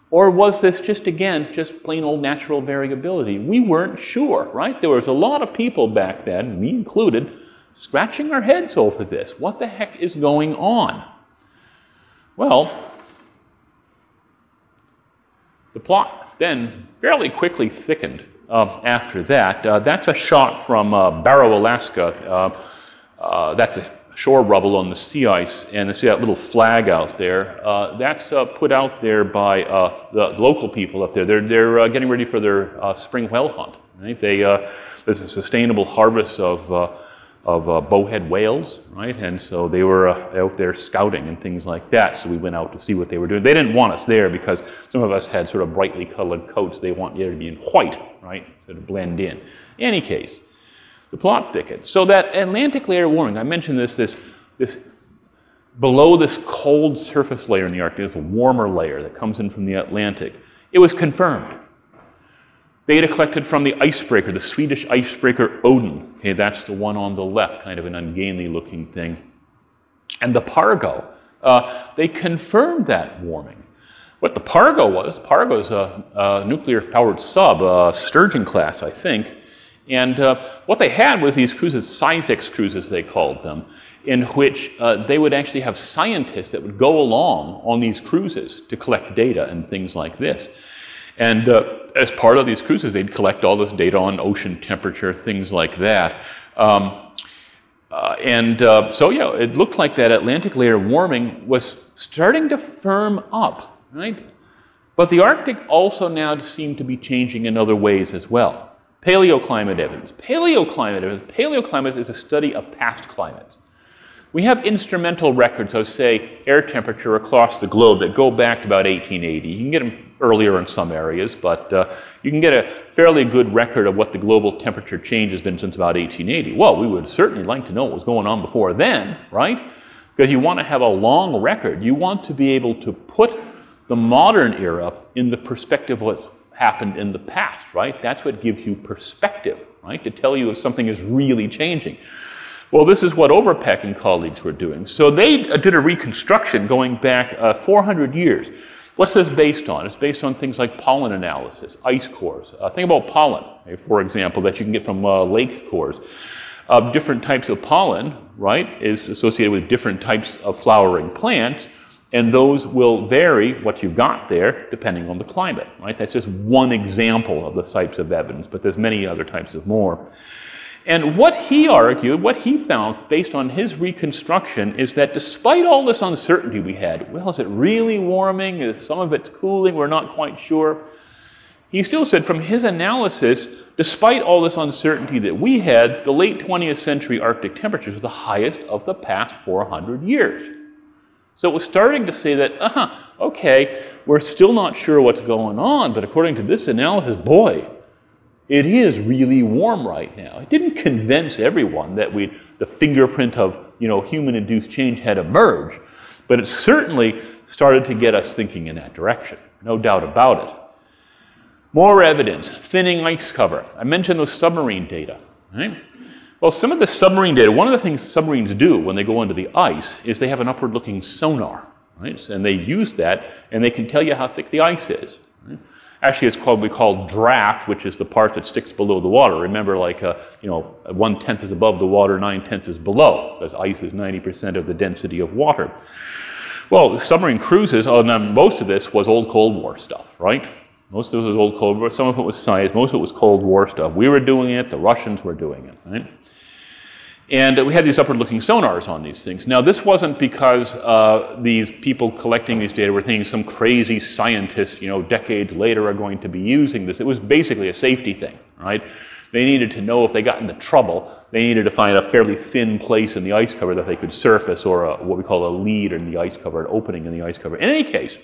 Speaker 1: Or was this just, again, just plain old natural variability? We weren't sure, right? There was a lot of people back then, me included, scratching our heads over this. What the heck is going on? Well, the plot then fairly quickly thickened after that. That's a shot from Barrow, Alaska. That's a shore rubble on the sea ice, and you see that little flag out there. That's put out there by the local people up there. They're getting ready for their spring whale hunt. Right? There's a sustainable harvest of bowhead whales, right? And so they were out there scouting and things like that. So we went out to see what they were doing. They didn't want us there because some of us had sort of brightly colored coats. They want you to be in white, right? So to blend in. In any case, the plot thickens. So that Atlantic layer warming, I mentioned this below this cold surface layer in the Arctic, there's a warmer layer that comes in from the Atlantic. It was confirmed. Data collected from the icebreaker, the Swedish icebreaker Odin. Okay, that's the one on the left, kind of an ungainly looking thing. And the Pargo, they confirmed that warming. what the Pargo was. Pargo is a nuclear-powered sub, Sturgeon class, I think. And what they had was these cruises, CIRES cruises they called them, in which they would actually have scientists that would go along on these cruises to collect data and things like this. And as part of these cruises, they'd collect all this data on ocean temperature, things like that. So yeah, it looked like that Atlantic layer warming was starting to firm up, right? But the Arctic also now seemed to be changing in other ways as well. Paleoclimate evidence. Paleoclimate evidence. Paleoclimate is a study of past climates. We have instrumental records of, say, air temperature across the globe that go back to about 1880. You can get them earlier in some areas, but you can get a fairly good record of what the global temperature change has been since about 1880. Well, we would certainly like to know what was going on before then, right? Because you want to have a long record. You want to be able to put the modern era in the perspective of what's happened in the past, right? That's what gives you perspective, right? To tell you if something is really changing. Well, this is what Overpeck and colleagues were doing. So they did a reconstruction going back 400 years. What's this based on? It's based on things like pollen analysis, ice cores. Think about pollen, for example, that you can get from lake cores. Different types of pollen, right, is associated with different types of flowering plants, and those will vary what you've got there depending on the climate, right? That's just one example of the types of evidence, but there's many other types of more. And what he argued, what he found based on his reconstruction is that despite all this uncertainty we had, well, is it really warming? Is some of it cooling? We're not quite sure. He still said from his analysis, despite all this uncertainty that we had, the late 20th century Arctic temperatures were the highest of the past 400 years. So it was starting to say that, okay, we're still not sure what's going on, but according to this analysis, boy, it is really warm right now. It didn't convince everyone that the fingerprint of human-induced change had emerged, but it certainly started to get us thinking in that direction, no doubt about it. More evidence, thinning ice cover. I mentioned those submarine data, right? Well, some of the submarine data, one of the things submarines do when they go into the ice is they have an upward-looking sonar, right? And they use that, and they can tell you how thick the ice is. Right? Actually, it's called, we call draft, which is the part that sticks below the water. Remember, like, 1/10 is above the water, 9/10 is below, because ice is 90% of the density of water. Well, the submarine cruises, most of this was old Cold War stuff, right? Most of it was old Cold War. Some of it was science. Most of it was Cold War stuff. We were doing it. The Russians were doing it, right? And we had these upward-looking sonars on these things. Now, this wasn't because these people collecting these data were thinking some crazy scientists, decades later are going to be using this. It was basically a safety thing, right? They needed to know if they got into trouble, they needed to find a fairly thin place in the ice cover that they could surface, or what we call a lead in the ice cover, an opening in the ice cover. In any case,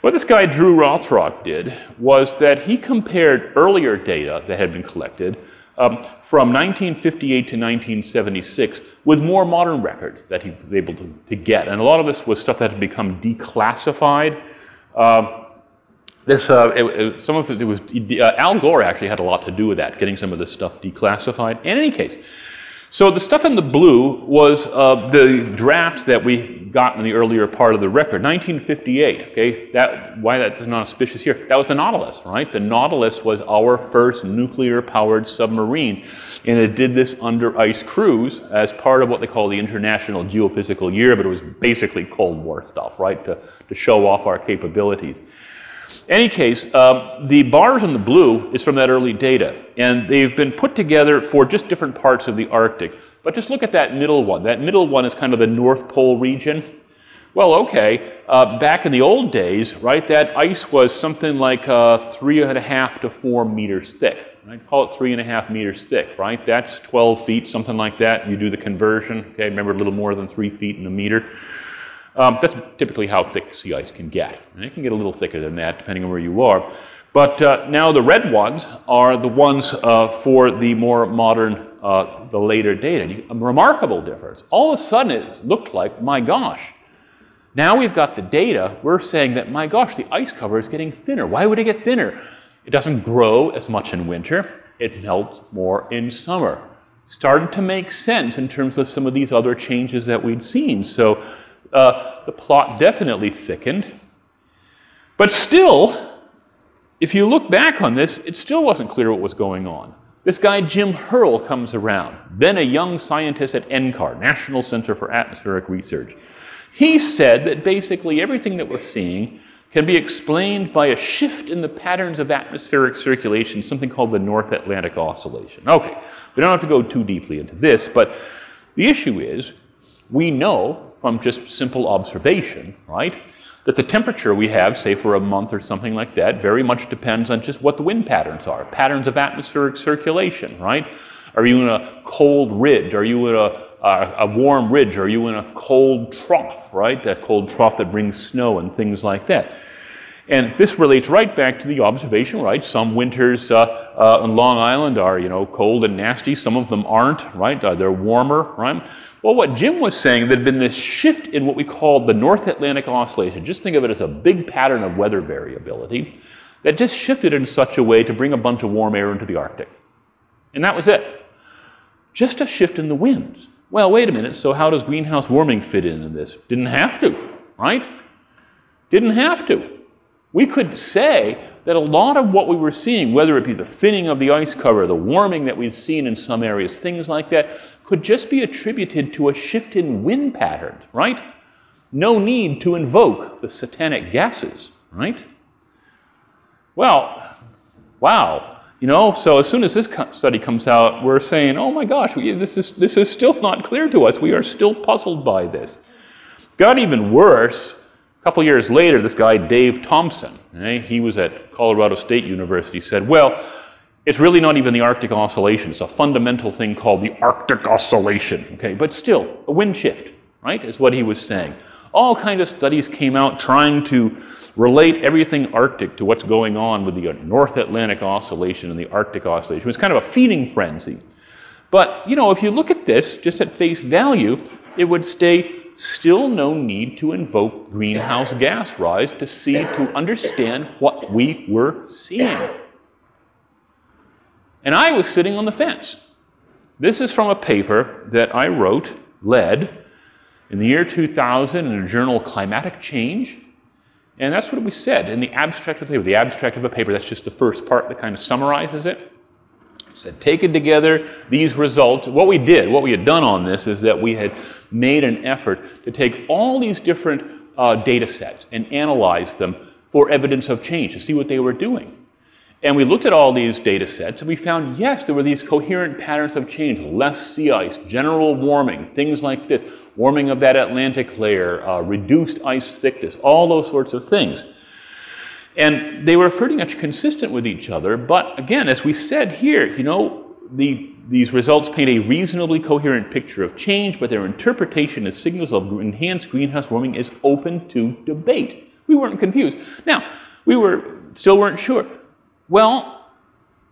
Speaker 1: what this guy Drew Rothrock did was that he compared earlier data that had been collected from 1958 to 1976 with more modern records that he was able to get. And a lot of this was stuff that had become declassified. Some of it was, Al Gore actually had a lot to do with that, getting some of this stuff declassified. In any case, so the stuff in the blue was the drafts that we got in the earlier part of the record, 1958, okay? Why that's not auspicious here, that was the Nautilus, right? The Nautilus was our first nuclear-powered submarine, and it did this under ice cruise as part of what they call the International Geophysical Year, but it was basically Cold War stuff, right, to show off our capabilities. In any case, the bars in the blue is from that early data, and they've been put together for just different parts of the Arctic. But just look at that middle one. That middle one is kind of the North Pole region. Well, okay, back in the old days, right, that ice was something like 3.5 to 4 meters thick. Right? Call it 3.5 meters thick, right? That's 12 feet, something like that. You do the conversion, okay? Remember, a little more than 3 feet in a meter. That's typically how thick sea ice can get. And it can get a little thicker than that, depending on where you are. But now the red ones are the ones for the more modern, the later data. A remarkable difference. All of a sudden, it looked like, my gosh, now we've got the data. We're saying that, my gosh, the ice cover is getting thinner. Why would it get thinner? It doesn't grow as much in winter. It melts more in summer. Started to make sense in terms of some of these other changes that we'd seen. So the plot definitely thickened. But still, if you look back on this, it still wasn't clear what was going on. This guy, Jim Hurl, comes around, then a young scientist at NCAR, National Center for Atmospheric Research. He said that basically everything that we're seeing can be explained by a shift in the patterns of atmospheric circulation, something called the North Atlantic Oscillation. Okay, we don't have to go too deeply into this, but the issue is, we know from just simple observation, right, that the temperature we have, say for a month or something like that, very much depends on just what the wind patterns are, patterns of atmospheric circulation, right? Are you in a cold ridge? Are you in a warm ridge? Are you in a cold trough, right? That cold trough that brings snow and things like that. And this relates right back to the observation, right? Some winters on Long Island are, cold and nasty. Some of them aren't, right? They're warmer, right? Well, what Jim was saying, there had been this shift in what we call the North Atlantic Oscillation. Just think of it as a big pattern of weather variability that just shifted in such a way to bring a bunch of warm air into the Arctic. And that was it. Just a shift in the winds. Well, wait a minute, so how does greenhouse warming fit into this? Didn't have to, right? Didn't have to. We could say that a lot of what we were seeing, whether it be the thinning of the ice cover, the warming that we've seen in some areas, things like that, could just be attributed to a shift in wind patterns, right? No need to invoke the satanic gases, right? Well, wow. So as soon as this study comes out, we're saying, oh my gosh, this is still not clear to us. We are still puzzled by this. Got even worse. A couple years later, this guy, Dave Thompson, he was at Colorado State University, said, well, it's really not even the Arctic Oscillation. It's a fundamental thing called the Arctic Oscillation. Okay, but still, a wind shift, right, is what he was saying. All kinds of studies came out trying to relate everything Arctic to what's going on with the North Atlantic Oscillation and the Arctic Oscillation. It was kind of a feeding frenzy. But, if you look at this, just at face value, it would stay still no need to invoke greenhouse gas rise to understand what we were seeing. And I was sitting on the fence. This is from a paper that I led, in the year 2000 in a journal, Climatic Change. And that's what we said in the abstract of the paper. The abstract of a paper, that's just the first part that kind of summarizes it. It said, taken together, these results, what we had done on this is that we had made an effort to take all these different data sets and analyze them for evidence of change, to see what they were doing. And we looked at all these data sets, and we found, yes, there were these coherent patterns of change, less sea ice, general warming, things like this, warming of that Atlantic layer, reduced ice thickness, all those sorts of things. And they were pretty much consistent with each other, but again, as we said here, these results paint a reasonably coherent picture of change, but their interpretation as signals of enhanced greenhouse warming is open to debate. We weren't confused. Now, still weren't sure. Well,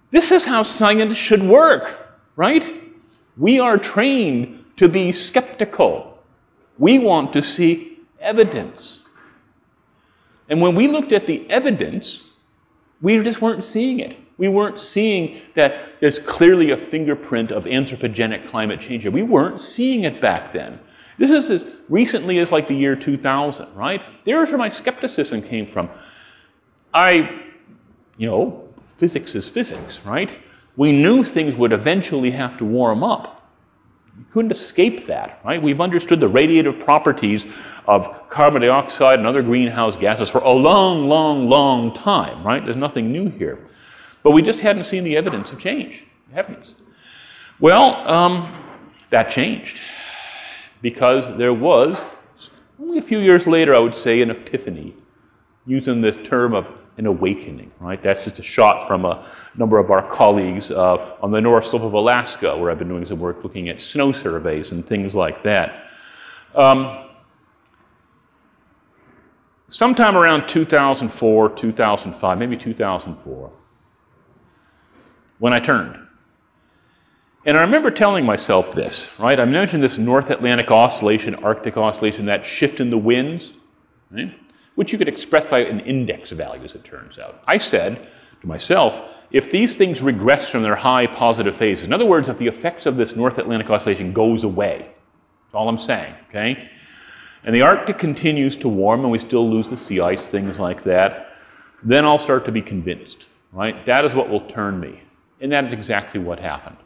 Speaker 1: this is how science should work, right? We are trained to be skeptical. We want to see evidence. And when we looked at the evidence, we just weren't seeing it. We weren't seeing that there's clearly a fingerprint of anthropogenic climate change here. We weren't seeing it back then. This is as recently as like the year 2000, right? There's where my skepticism came from. Physics is physics, right? We knew things would eventually have to warm up. You couldn't escape that, right? We've understood the radiative properties of carbon dioxide and other greenhouse gases for a long, long, long time, right? There's nothing new here. But we just hadn't seen the evidence of change. Well, that changed because there was, only a few years later, I would say, an epiphany, using the term of an awakening, right? That's just a shot from a number of our colleagues on the North Slope of Alaska, where I've been doing some work looking at snow surveys and things like that. Sometime around 2004, 2005, maybe 2004, when I turned. And I remember telling myself this, right? I mentioned this North Atlantic Oscillation, Arctic Oscillation, that shift in the winds, right? Which you could express by an index value, as it turns out. I said to myself, if these things regress from their high positive phases, in other words, if the effects of this North Atlantic Oscillation goes away, that's all I'm saying, okay? And the Arctic continues to warm and we still lose the sea ice, things like that, then I'll start to be convinced, right? That is what will turn me. And that is exactly what happened.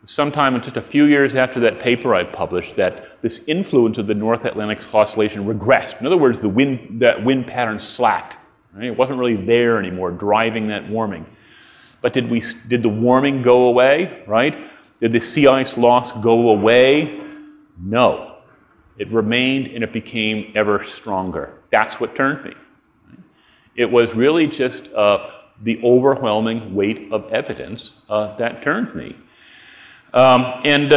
Speaker 1: Sometime in just a few years after that paper I published, that this influence of the North Atlantic Oscillation regressed. In other words, that wind pattern slacked. Right? It wasn't really there anymore, driving that warming. But did the warming go away, right? Did the sea ice loss go away? No. It remained and it became ever stronger. That's what turned me. It was really just the overwhelming weight of evidence that turned me.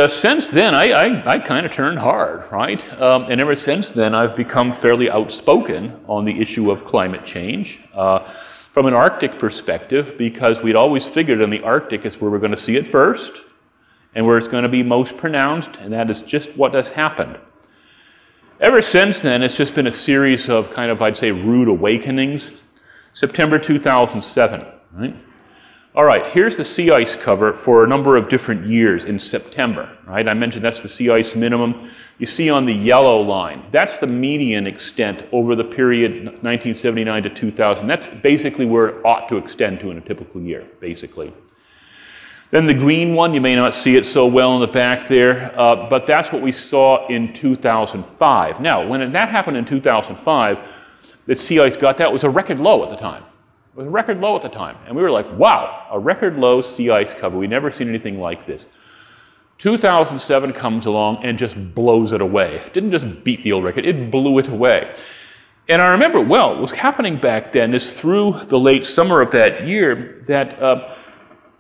Speaker 1: Since then, I kind of turned hard, right? And ever since then, I've become fairly outspoken on the issue of climate change from an Arctic perspective, because we'd always figured in the Arctic is where we're going to see it first and where it's going to be most pronounced, and that is just what has happened. Ever since then, it's just been a series of kind of, I'd say, rude awakenings. September 2007, right? All right, here's the sea ice cover for a number of different years in September, right? I mentioned that's the sea ice minimum. You see on the yellow line, that's the median extent over the period 1979 to 2000. That's basically where it ought to extend to in a typical year, basically. Then the green one, you may not see it so well in the back there, but that's what we saw in 2005. Now, when that happened in 2005, that sea ice got that, was a record low at the time. It was a record low at the time. And we were like, wow, a record low sea ice cover. We'd never seen anything like this. 2007 comes along and just blows it away. It didn't just beat the old record, it blew it away. And I remember, well, what was happening back then is through the late summer of that year that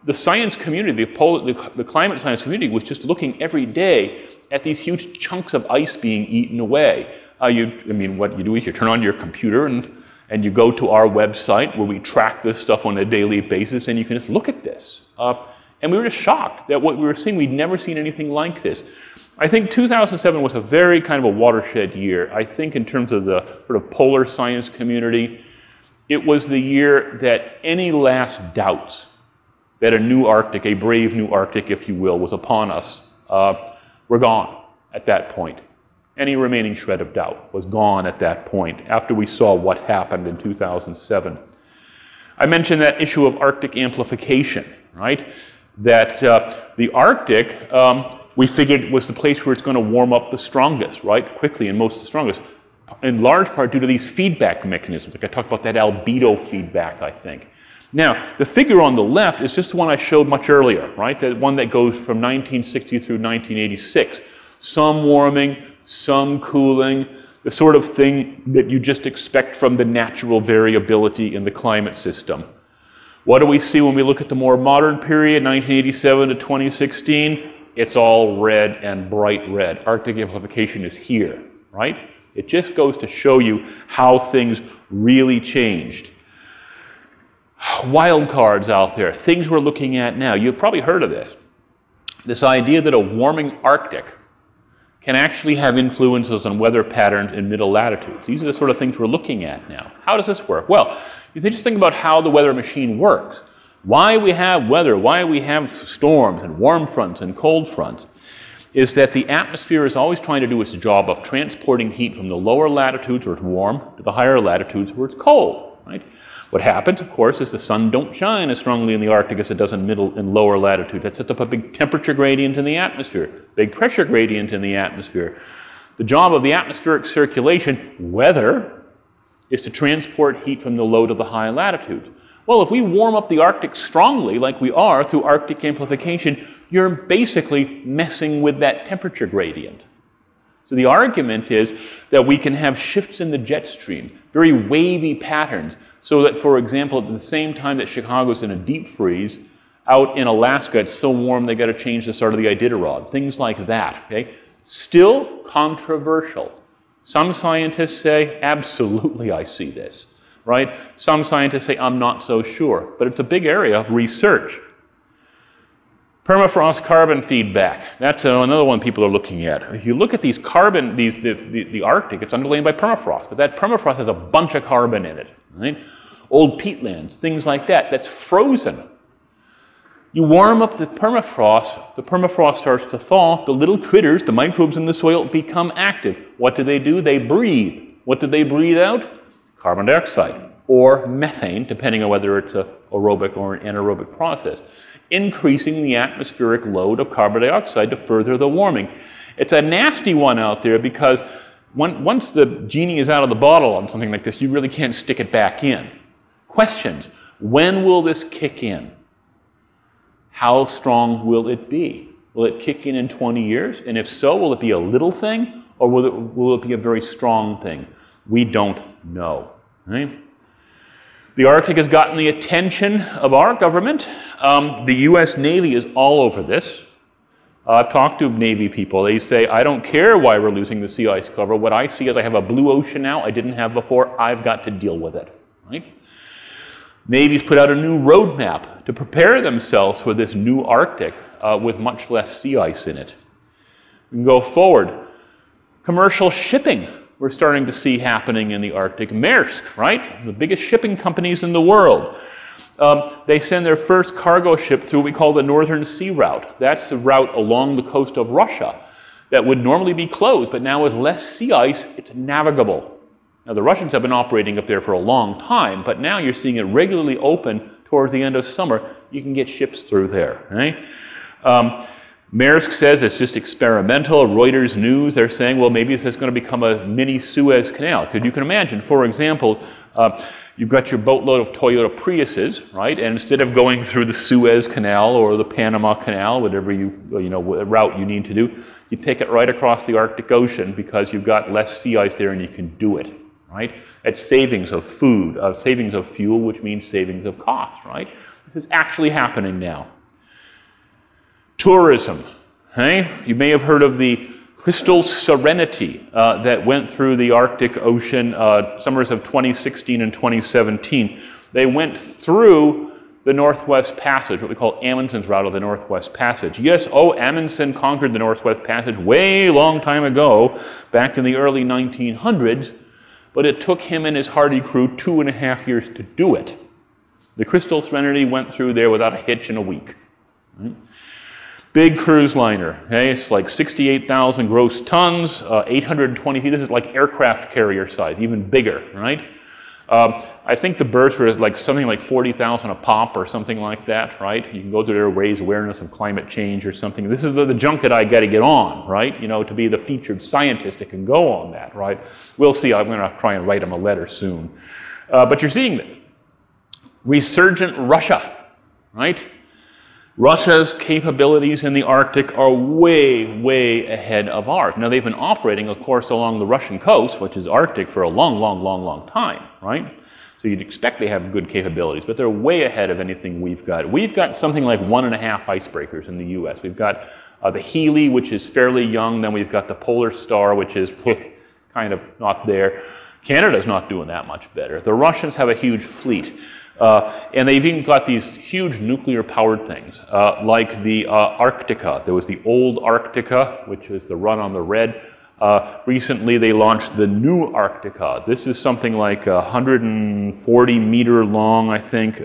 Speaker 1: the science community, the climate science community was just looking every day at these huge chunks of ice being eaten away. What you do is you turn on your computer and you go to our website where we track this stuff on a daily basis, and you can just look at this. And we were just shocked that what we were seeing, we'd never seen anything like this. I think 2007 was a very kind of a watershed year. I think in terms of the sort of polar science community, it was the year that any last doubts that a new Arctic, a brave new Arctic, if you will, was upon us, were gone at that point. Any remaining shred of doubt was gone at that point after we saw what happened in 2007. I mentioned that issue of Arctic amplification, right? That the Arctic, we figured was the place where it's going to warm up the strongest, right? Quickly and most of the strongest, in large part due to these feedback mechanisms. Like I talked about that albedo feedback, I think. Now, the figure on the left is just the one I showed much earlier, right? The one that goes from 1960 through 1986. Some warming, some cooling, the sort of thing that you just expect from the natural variability in the climate system. What do we see when we look at the more modern period, 1987 to 2016? It's all red and bright red. Arctic amplification is here, right? It just goes to show you how things really changed. Wild cards out there, things we're looking at now. You've probably heard of this. This idea that a warming Arctic can actually have influences on weather patterns in middle latitudes. These are the sort of things we're looking at now. How does this work? Well, if you just think about how the weather machine works, why we have weather, why we have storms and warm fronts and cold fronts, is that the atmosphere is always trying to do its job of transporting heat from the lower latitudes where it's warm to the higher latitudes where it's cold, right? What happens, of course, is the sun don't shine as strongly in the Arctic as it does in middle and lower latitudes. That sets up a big temperature gradient in the atmosphere, big pressure gradient in the atmosphere. The job of the atmospheric circulation, weather, is to transport heat from the low to the high latitudes. Well, if we warm up the Arctic strongly, like we are through Arctic amplification, you're basically messing with that temperature gradient. So the argument is that we can have shifts in the jet stream, very wavy patterns, so that, for example, at the same time that Chicago's in a deep freeze, out in Alaska it's so warm they got to change the start of the Iditarod, things like that, okay? Still controversial. Some scientists say, absolutely I see this, right? Some scientists say, I'm not so sure, but it's a big area of research. Permafrost carbon feedback, that's another one people are looking at. If you look at these carbon, the Arctic, it's underlain by permafrost, but that permafrost has a bunch of carbon in it, right? Old peatlands, things like that, that's frozen. You warm up the permafrost starts to thaw, the little critters, the microbes in the soil become active. What do? They breathe. What do they breathe out? Carbon dioxide. or methane, depending on whether it's an aerobic or an anaerobic process, increasing the atmospheric load of carbon dioxide to further the warming. It's a nasty one out there because once the genie is out of the bottle on something like this, you really can't stick it back in. Questions. When will this kick in? How strong will it be? Will it kick in 20 years? And if so, will it be a little thing or will it be a very strong thing? We don't know. Right? The Arctic has gotten the attention of our government. The US Navy is all over this. I've talked to Navy people. They say, I don't care why we're losing the sea ice cover. What I see is I have a blue ocean now I didn't have before. I've got to deal with it. Right? Navy's put out a new roadmap to prepare themselves for this new Arctic with much less sea ice in it. We can go forward. Commercial shipping we're starting to see happening in the Arctic. Maersk, right? The biggest shipping companies in the world. They send their first cargo ship through what we call the Northern Sea Route. That's the route along the coast of Russia that would normally be closed, but now with less sea ice, it's navigable. Now, the Russians have been operating up there for a long time, but now you're seeing it regularly open towards the end of summer. You can get ships through there. Right? Maersk says it's just experimental. Reuters News, they're saying, well, maybe this is going to become a mini Suez Canal. Because you can imagine, for example, you've got your boatload of Toyota Priuses, right? And instead of going through the Suez Canal or the Panama Canal, whatever route you need to do, you take it right across the Arctic Ocean because you've got less sea ice there and you can do it. Right? It's savings of food, savings of fuel, which means savings of cost, right? This is actually happening now. Tourism. Hey? You may have heard of the Crystal Serenity that went through the Arctic Ocean summers of 2016 and 2017. They went through the Northwest Passage, what we call Amundsen's route of the Northwest Passage. Yes, Amundsen conquered the Northwest Passage way long time ago, back in the early 1900s. But it took him and his hardy crew 2.5 years to do it. The Crystal Serenity went through there without a hitch in a week. Right? Big cruise liner. Okay? It's like 68,000 gross tons, 820 feet. This is like aircraft carrier size, even bigger. Right? I think the berths were like something like 40,000 a pop or something like that. Right? You can go through there, raise awareness of climate change or something. This is the junket I got to get on, right? To be the featured scientist that can go on that, right? We'll see. I'm going to try and write him a letter soon. But you're seeing that. Resurgent Russia, right? Russia's capabilities in the Arctic are way, way ahead of ours. Now, they've been operating, of course, along the Russian coast, which is Arctic, for a long, long, long, long time, right? So you'd expect they have good capabilities, but they're way ahead of anything we've got. We've got something like 1.5 icebreakers in the U.S. We've got the Healy, which is fairly young. Then we've got the Polar Star, which is kind of not there. Canada's not doing that much better. The Russians have a huge fleet. And they've even got these huge nuclear-powered things, like the Arctica. There was the old Arctica, which was the run on the red. Recently, they launched the new Arctica. This is something like 140 meter long, I think,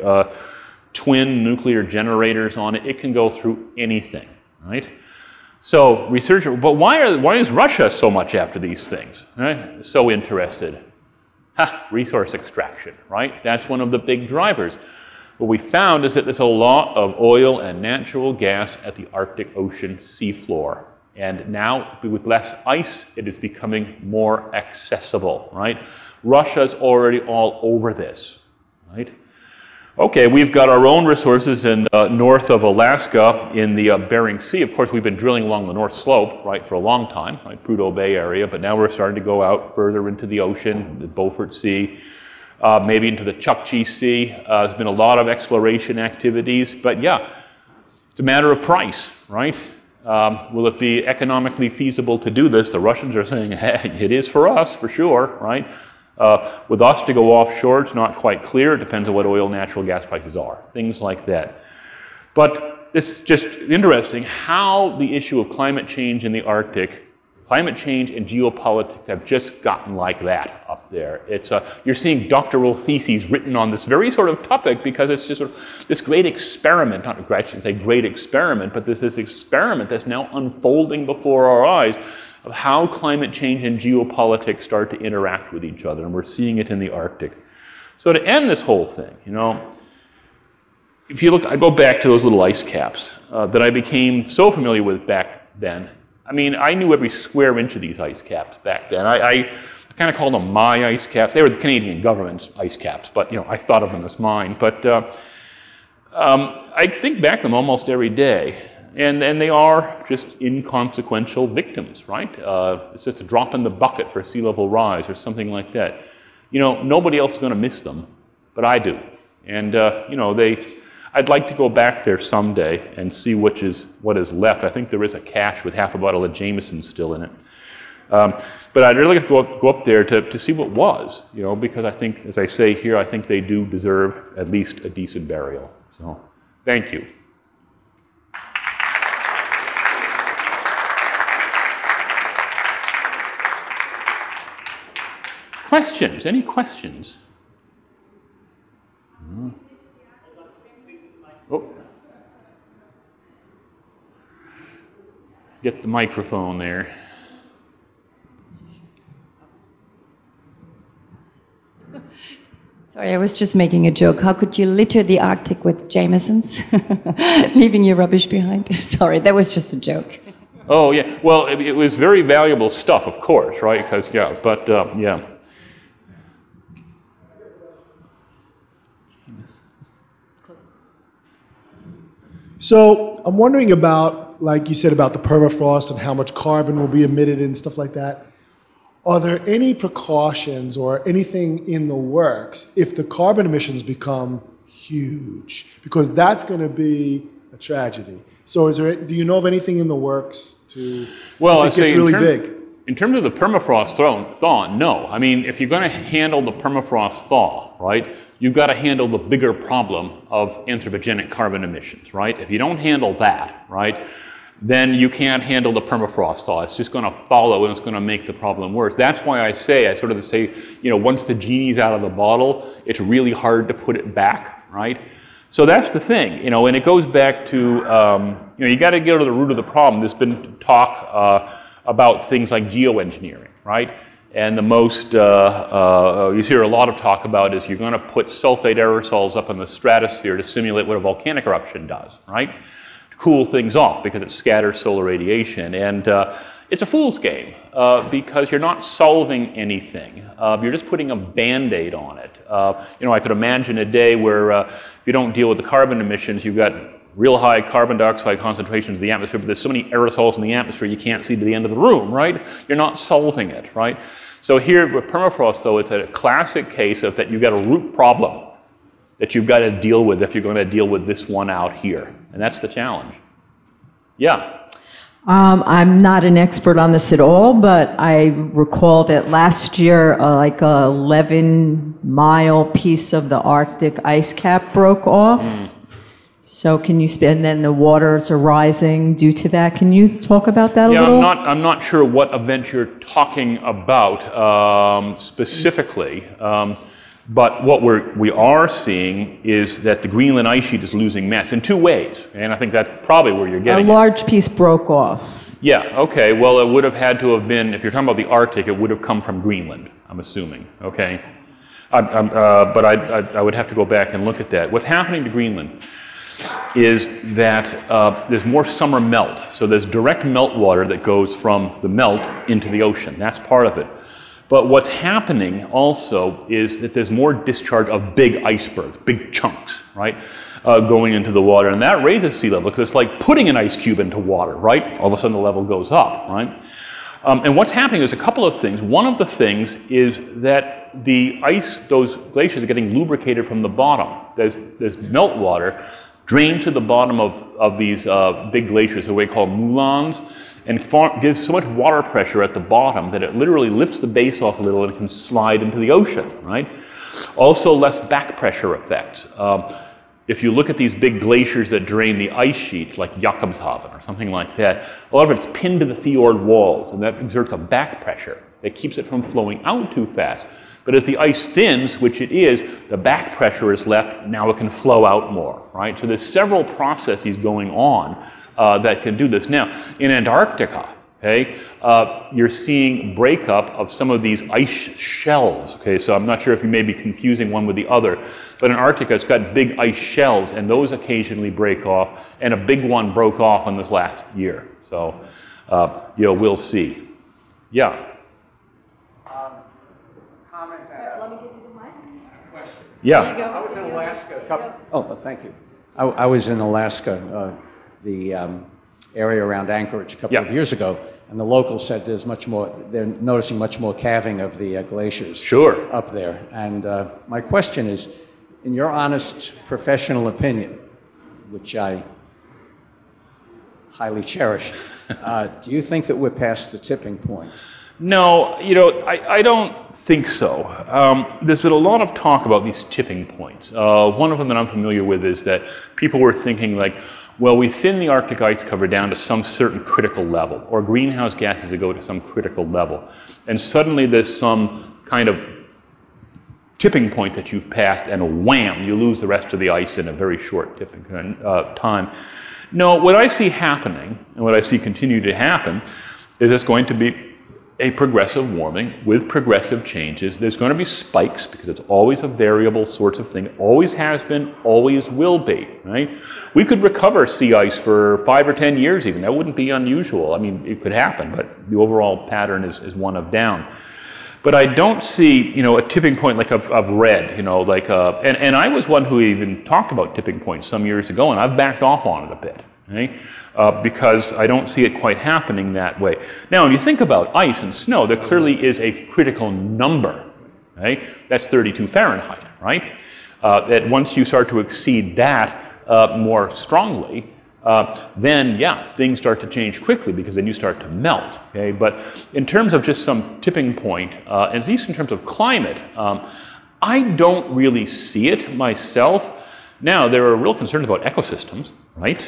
Speaker 1: twin nuclear generators on it. It can go through anything, right? So researchers, but why is Russia so much after these things? Right? So interested. Resource extraction, right? That's one of the big drivers. What we found is that there's a lot of oil and natural gas at the Arctic Ocean seafloor. And now, with less ice, it is becoming more accessible, right? Russia's already all over this, right? Okay, we've got our own resources in north of Alaska in the Bering Sea. Of course, we've been drilling along the North Slope, right, for a long time, right, Prudhoe Bay area, but now we're starting to go out further into the ocean, the Beaufort Sea, maybe into the Chukchi Sea. There's been a lot of exploration activities, but yeah, it's a matter of price, right? Will it be economically feasible to do this? The Russians are saying, hey, it is for us, for sure, right? With us to go offshore, it's not quite clear. It depends on what oil and natural gas prices are, things like that. But it's just interesting how the issue of climate change in the Arctic, climate change and geopolitics have just gotten like that up there. It's you're seeing doctoral theses written on this very sort of topic because it's just sort of this great experiment, not I shouldn't say great experiment, but this experiment that's now unfolding before our eyes of how climate change and geopolitics start to interact with each other, and we're seeing it in the Arctic. So to end this whole thing, you know, if you look, I go back to those little ice caps that I became so familiar with back then. I mean, I knew every square inch of these ice caps back then. I kind of called them my ice caps. They were the Canadian government's ice caps, but you know, I thought of them as mine. But I think back to them almost every day, and they are just inconsequential victims, right? It's just a drop in the bucket for sea level rise or something like that. You know, nobody else is going to miss them, but I do. And you know, I'd like to go back there someday and see what is left. I think there is a cache with half a bottle of Jameson still in it. But I'd really like to go up there to see what was, you know, because I think, as I say here, I think they do deserve at least a decent burial. So, thank you. Questions? Any questions? Oh. Get the microphone there.
Speaker 2: Sorry, I was just making a joke. How could you litter the Arctic with Jamesons, leaving your rubbish behind? Sorry, that was just a joke.
Speaker 1: Oh, yeah. Well, it was very valuable stuff, of course, right? Because, yeah, but, yeah.
Speaker 3: So I'm wondering about, like you said, about the permafrost and how much carbon will be emitted and stuff like that. Are there any precautions or anything in the works if the carbon emissions become huge? Because that's going to be a tragedy. So do you know of anything in the works to,
Speaker 1: well,
Speaker 3: if it gets really big?
Speaker 1: In terms of the permafrost thaw, no. I mean, if you're going to handle the permafrost thaw, right, you've got to handle the bigger problem of anthropogenic carbon emissions, right? If you don't handle that, right, then you can't handle the permafrost thaw. It's just going to follow and it's going to make the problem worse. That's why I sort of say, you know, once the genie's out of the bottle, it's really hard to put it back, right? So that's the thing, you know, and it goes back to, you know, you got to get to the root of the problem. There's been talk about things like geoengineering, right? And the most you hear a lot of talk about is you're going to put sulfate aerosols up in the stratosphere to simulate what a volcanic eruption does, right? To cool things off because it scatters solar radiation. And it's a fool's game because you're not solving anything. You're just putting a Band-Aid on it. You know, I could imagine a day where if you don't deal with the carbon emissions, you've got real high carbon dioxide concentrations in the atmosphere, but there's so many aerosols in the atmosphere you can't see to the end of the room, right? You're not solving it, right? So here with permafrost, though, it's a classic case of that you've got a root problem that you've got to deal with if you're going to deal with this one out here. And that's the challenge. Yeah?
Speaker 4: I'm not an expert on this at all, but I recall that last year, like a 11-mile piece of the Arctic ice cap broke off. Mm. So can you, and then the waters are rising due to that. Can you talk about that a little?
Speaker 1: Yeah, I'm not sure what event you're talking about specifically, but what we are seeing is that the Greenland ice sheet is losing mass in two ways, and I think that's probably where you're getting
Speaker 4: A large piece broke off.
Speaker 1: Yeah, okay, well it would have had to have been, if you're talking about the Arctic, it would have come from Greenland, I'm assuming, okay? But I would have to go back and look at that. What's happening to Greenland is that there's more summer melt. So there's direct meltwater that goes from the melt into the ocean. That's part of it. But what's happening also is that there's more discharge of big icebergs, big chunks, right, going into the water. And that raises sea level because it's like putting an ice cube into water, right? All of a sudden the level goes up, right? And what's happening is a couple of things. One of the things is that the ice, those glaciers are getting lubricated from the bottom. There's meltwater drain to the bottom of these big glaciers, what we call moulins, and gives so much water pressure at the bottom that it literally lifts the base off a little and can slide into the ocean, right? Also less back pressure effects. If you look at these big glaciers that drain the ice sheet, like Jakobshavn or something like that, a lot of it's pinned to the fjord walls, and that exerts a back pressure that keeps it from flowing out too fast. But as the ice thins, which it is, the back pressure is left, now it can flow out more, right? So there's several processes going on that can do this. Now, in Antarctica, Okay, you're seeing breakup of some of these ice shells. Okay, so I'm not sure if you may be confusing one with the other, but Antarctica has got big ice shells, and those occasionally break off. And a big one broke off in this last year. So, you know, we'll see. Yeah.
Speaker 5: Comment.
Speaker 2: Let me give you the mic.
Speaker 5: Question.
Speaker 1: Yeah.
Speaker 2: There you go.
Speaker 5: I was in Alaska. Oh, thank you. I was in Alaska, the area around Anchorage a couple of years ago, and the locals said there's much more. They're noticing much more calving of the glaciers.
Speaker 1: Sure.
Speaker 5: Up there. And my question is, in your honest professional opinion, which I highly cherish, do you think that we're past the tipping point?
Speaker 1: No, you know, I don't think so. There's been a lot of talk about these tipping points. One of them that I'm familiar with is that people were thinking like, well, we thin the Arctic ice cover down to some certain critical level, or greenhouse gases that go to some critical level, and suddenly there's some kind of tipping point that you've passed, and wham, you lose the rest of the ice in a very short tipping time. No, what I see happening, and what I see continue to happen, is there's going to be a progressive warming with progressive changes. There's going to be spikes because it's always a variable sort of thing. Always has been, always will be, right? We could recover sea ice for 5 or 10 years even. That wouldn't be unusual. I mean, it could happen, but the overall pattern is one of down. But I don't see, you know, a tipping point like I've read, you know, like, and I was one who even talked about tipping points some years ago, and I've backed off on it a bit, right? Because I don't see it quite happening that way. Now, when you think about ice and snow, there clearly is a critical number, right? That's 32 Fahrenheit, right? That once you start to exceed that more strongly, then, yeah, things start to change quickly because then you start to melt, okay? But in terms of just some tipping point, at least in terms of climate, I don't really see it myself. Now, there are real concerns about ecosystems, right?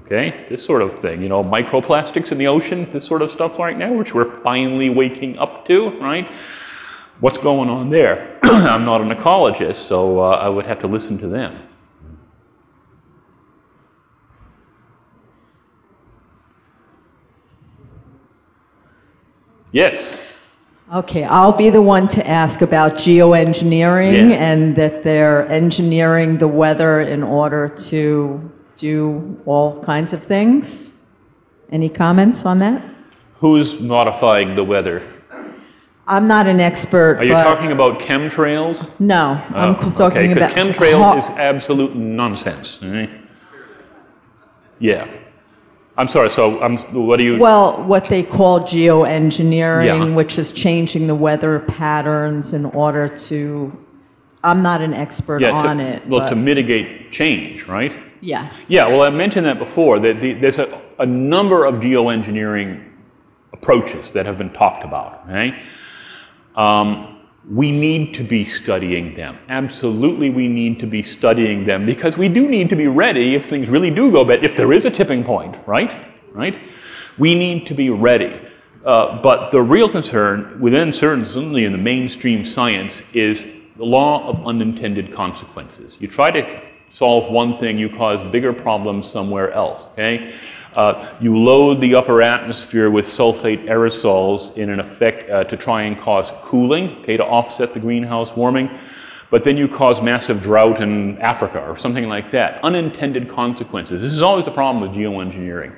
Speaker 1: Okay, this sort of thing, you know, microplastics in the ocean, this sort of stuff right now, which we're finally waking up to, right? What's going on there? I'm not an ecologist, so I would have to listen to them. Yes.
Speaker 4: Okay, I'll be the one to ask about geoengineering and that they're engineering the weather in order to do all kinds of things. Any comments on that?
Speaker 1: Who's modifying the weather?
Speaker 4: I'm not an expert.
Speaker 1: Are you talking about chemtrails?
Speaker 4: No, I'm talking about
Speaker 1: chemtrails is absolute nonsense. Right? Yeah. I'm sorry, so what do you...
Speaker 4: Well, what they call geoengineering, which is changing the weather patterns in order to... I'm not an expert on it.
Speaker 1: Well, to mitigate change, right?
Speaker 4: Yeah.
Speaker 1: Yeah, well, I mentioned that before, that there's a number of geoengineering approaches that have been talked about, right? We need to be studying them. Absolutely, we need to be studying them because we do need to be ready if things really do go bad, if there is a tipping point, right? Right? We need to be ready. But the real concern within certainly in the mainstream science is the law of unintended consequences. You try to solve one thing, you cause bigger problems somewhere else, okay? You load the upper atmosphere with sulfate aerosols in an effect to try and cause cooling, okay, to offset the greenhouse warming, but then you cause massive drought in Africa or something like that. Unintended consequences. This is always the problem with geoengineering.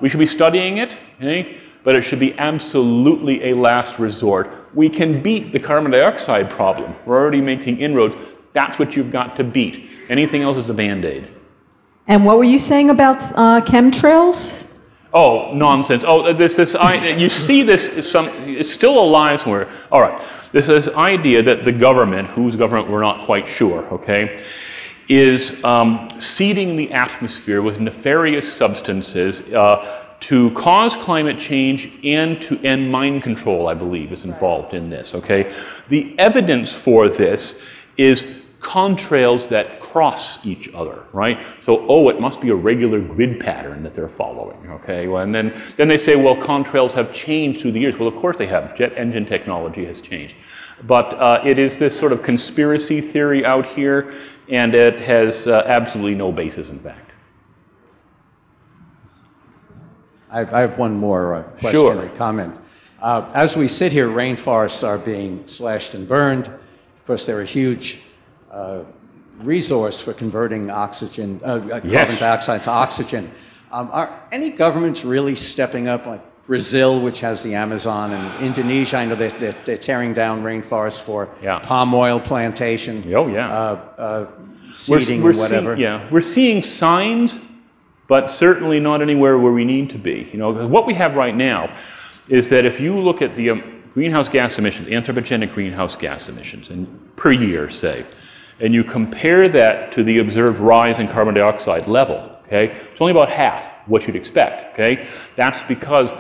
Speaker 1: We should be studying it, okay, but it should be absolutely a last resort. We can beat the carbon dioxide problem. We're already making inroads. That's what you've got to beat. Anything else is a Band-Aid.
Speaker 4: And what were you saying about chemtrails?
Speaker 1: Oh, nonsense. Oh, you see this, it's still alive somewhere. All right, this is this idea that the government, whose government we're not quite sure, okay, is seeding the atmosphere with nefarious substances to cause climate change and to end mind control, I believe, is involved in this, okay? The evidence for this is contrails that cross each other, right? So, oh, it must be a regular grid pattern that they're following, okay? Well, and then they say, well, contrails have changed through the years. Well, of course they have. Jet engine technology has changed. But it is this sort of conspiracy theory out here, and it has absolutely no basis in fact.
Speaker 5: I have one more question
Speaker 1: Sure.
Speaker 5: or comment. As we sit here, rainforests are being slashed and burned. Of course, they're a huge resource for converting oxygen, carbon dioxide to oxygen. Are any governments really stepping up, like Brazil, which has the Amazon, and Indonesia? I know they're tearing down rainforests for palm oil plantation, seeding,
Speaker 1: we're
Speaker 5: whatever.
Speaker 1: We're seeing signs, but certainly not anywhere where we need to be. You know, 'cause what we have right now is that if you look at the greenhouse gas emissions, anthropogenic greenhouse gas emissions, and per year, say, and you compare that to the observed rise in carbon dioxide level, okay, it's only about half what you'd expect, okay? That's because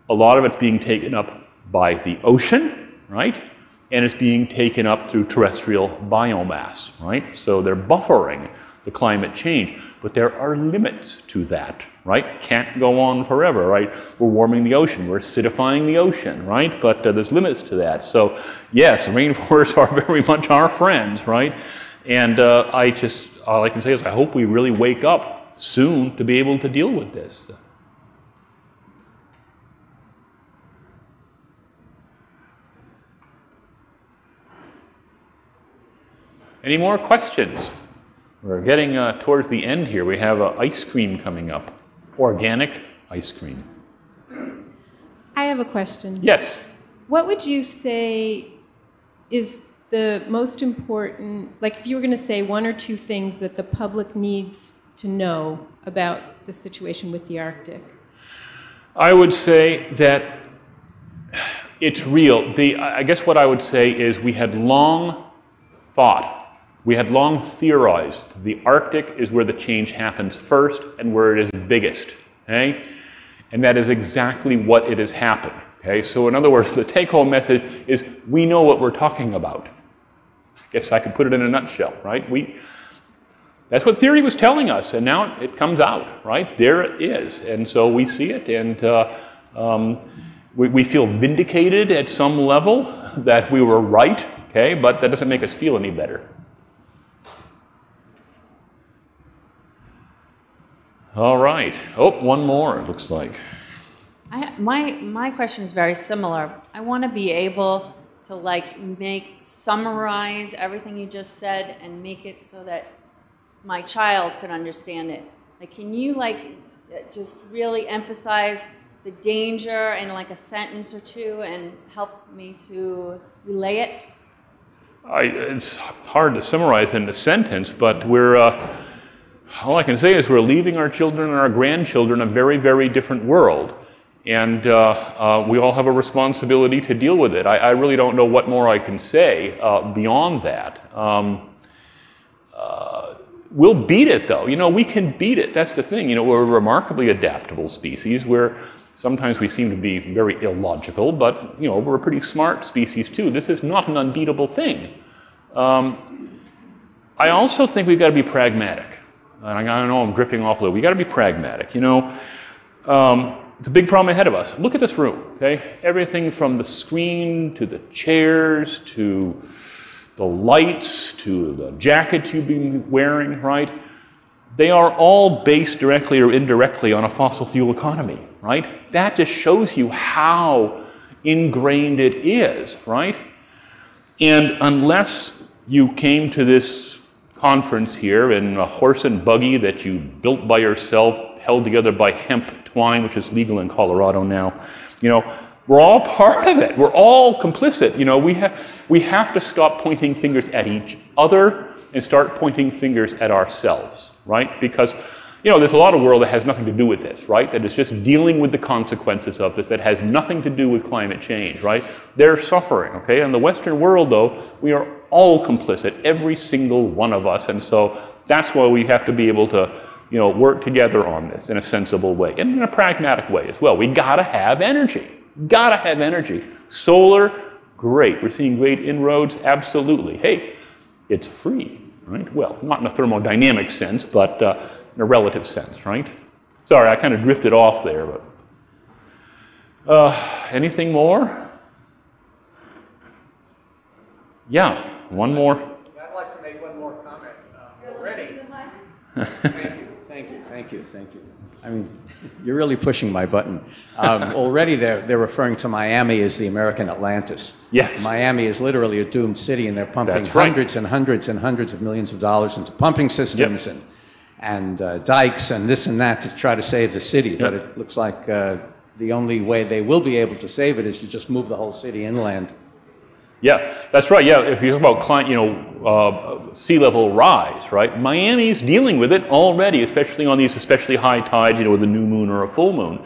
Speaker 1: a lot of it's being taken up by the ocean, right? And it's being taken up through terrestrial biomass, right? So they're buffering the climate change, but there are limits to that, right? Can't go on forever, right? We're warming the ocean, we're acidifying the ocean, right? But there's limits to that. So yes, rainforests are very much our friends, right? And all I can say is I hope we really wake up soon to be able to deal with this. Any more questions? We're getting towards the end here. We have ice cream coming up. Organic ice cream.
Speaker 6: I have a question.
Speaker 1: Yes.
Speaker 6: What would you say is the most important, like if you were going to say one or two things that the public needs to know about the situation with the Arctic?
Speaker 1: I would say that it's real. I guess what I would say is we had long thought, we had long theorized the Arctic is where the change happens first and where it is biggest, okay? And that is exactly what it has happened, okay? So in other words, the take-home message is we know what we're talking about. I guess I could put it in a nutshell, right? That's what theory was telling us, and now it comes out, right? There it is, and so we see it, and we feel vindicated at some level that we were right, okay? But that doesn't make us feel any better. All right. Oh, one more, it looks like.
Speaker 7: My question is very similar. I want to be able to summarize everything you just said and make it so that my child could understand it. Like, can you just really emphasize the danger in like a sentence or two and help me to relay it?
Speaker 1: It's hard to summarize in a sentence, but all I can say is we're leaving our children and our grandchildren a very, very different world. And we all have a responsibility to deal with it. I really don't know what more I can say beyond that. We'll beat it, though. You know, we can beat it. That's the thing. You know, we're a remarkably adaptable species where sometimes we seem to be very illogical, but, you know, we're a pretty smart species, too. This is not an unbeatable thing. I also think we've got to be pragmatic. And I know I'm drifting off a little. We've got to be pragmatic. You know, it's a big problem ahead of us. Look at this room, okay? Everything from the screen to the chairs to the lights to the jackets you've been wearing, right? They are all based directly or indirectly on a fossil fuel economy, right? That just shows you how ingrained it is, right? And unless you came to this conference here in a horse and buggy that you built by yourself, held together by hemp twine, which is legal in Colorado now, you know, we're all part of it. We're all complicit. You know, we have to stop pointing fingers at each other and start pointing fingers at ourselves, right? Because, you know, there's a lot of world that has nothing to do with this, right? That is just dealing with the consequences of this, that has nothing to do with climate change, right? They're suffering, okay? In the Western world, though, we are all complicit, every single one of us, and so that's why we have to be able to, you know, work together on this in a sensible way, and in a pragmatic way as well. We gotta have energy. Gotta have energy. Solar, great. We're seeing great inroads, absolutely. Hey, it's free, right? Well, not in a thermodynamic sense, but in a relative sense, right? Sorry, I kind of drifted off there, but anything more? Yeah, one more.
Speaker 5: I'd like to make one more comment already. Thank you. Thank you, thank you, thank you. I mean, you're really pushing my button. Already they're referring to Miami as the American Atlantis.
Speaker 1: Yes.
Speaker 5: Miami is literally a doomed city, and they're pumping
Speaker 1: That's right.
Speaker 5: hundreds and hundreds and hundreds of millions of dollars into pumping systems and dikes and this and that to try to save the city. But it looks like the only way they will be able to save it is to just move the whole city inland.
Speaker 1: Yeah, that's right. Yeah, if you talk about sea level rise, right? Miami's dealing with it already, especially on these especially high tide, with a new moon or a full moon.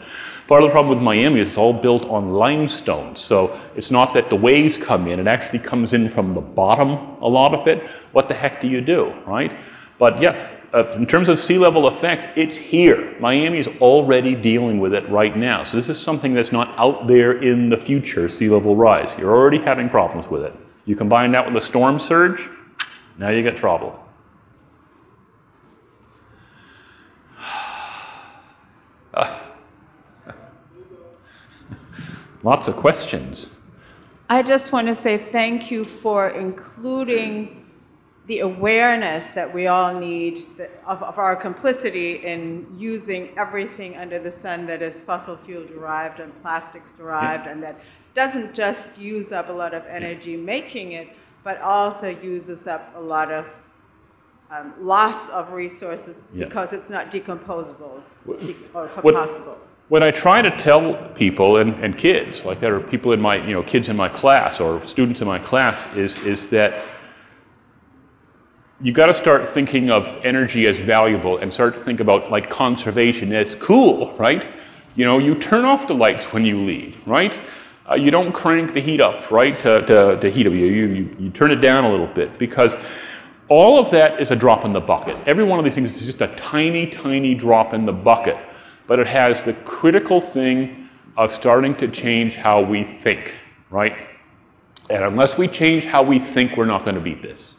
Speaker 1: Part of the problem with Miami is it's all built on limestone, so it's not that the waves come in; it actually comes in from the bottom. A lot of it. What the heck do you do, right? But yeah. In terms of sea level effect, it's here. Miami is already dealing with it right now. So this is something that's not out there in the future, sea level rise. You're already having problems with it. You combine that with a storm surge, now you get trouble. Lots of questions.
Speaker 8: I just want to say thank you for including the awareness that we all need of our complicity in using everything under the sun that is fossil fuel derived and plastics derived, and that doesn't just use up a lot of energy making it, but also uses up a lot of loss of resources because it's not decomposable or compostable.
Speaker 1: What I try to tell people and kids, like there are people in my, kids in my class or students in my class, is that you got to start thinking of energy as valuable and start to think about like conservation as cool, right? You turn off the lights when you leave, right? You don't crank the heat up, right, to heat up. You turn it down a little bit, because all of that is a drop in the bucket. Every one of these things is just a tiny, tiny drop in the bucket, but it has the critical thing of starting to change how we think, right? And unless we change how we think, we're not going to beat this.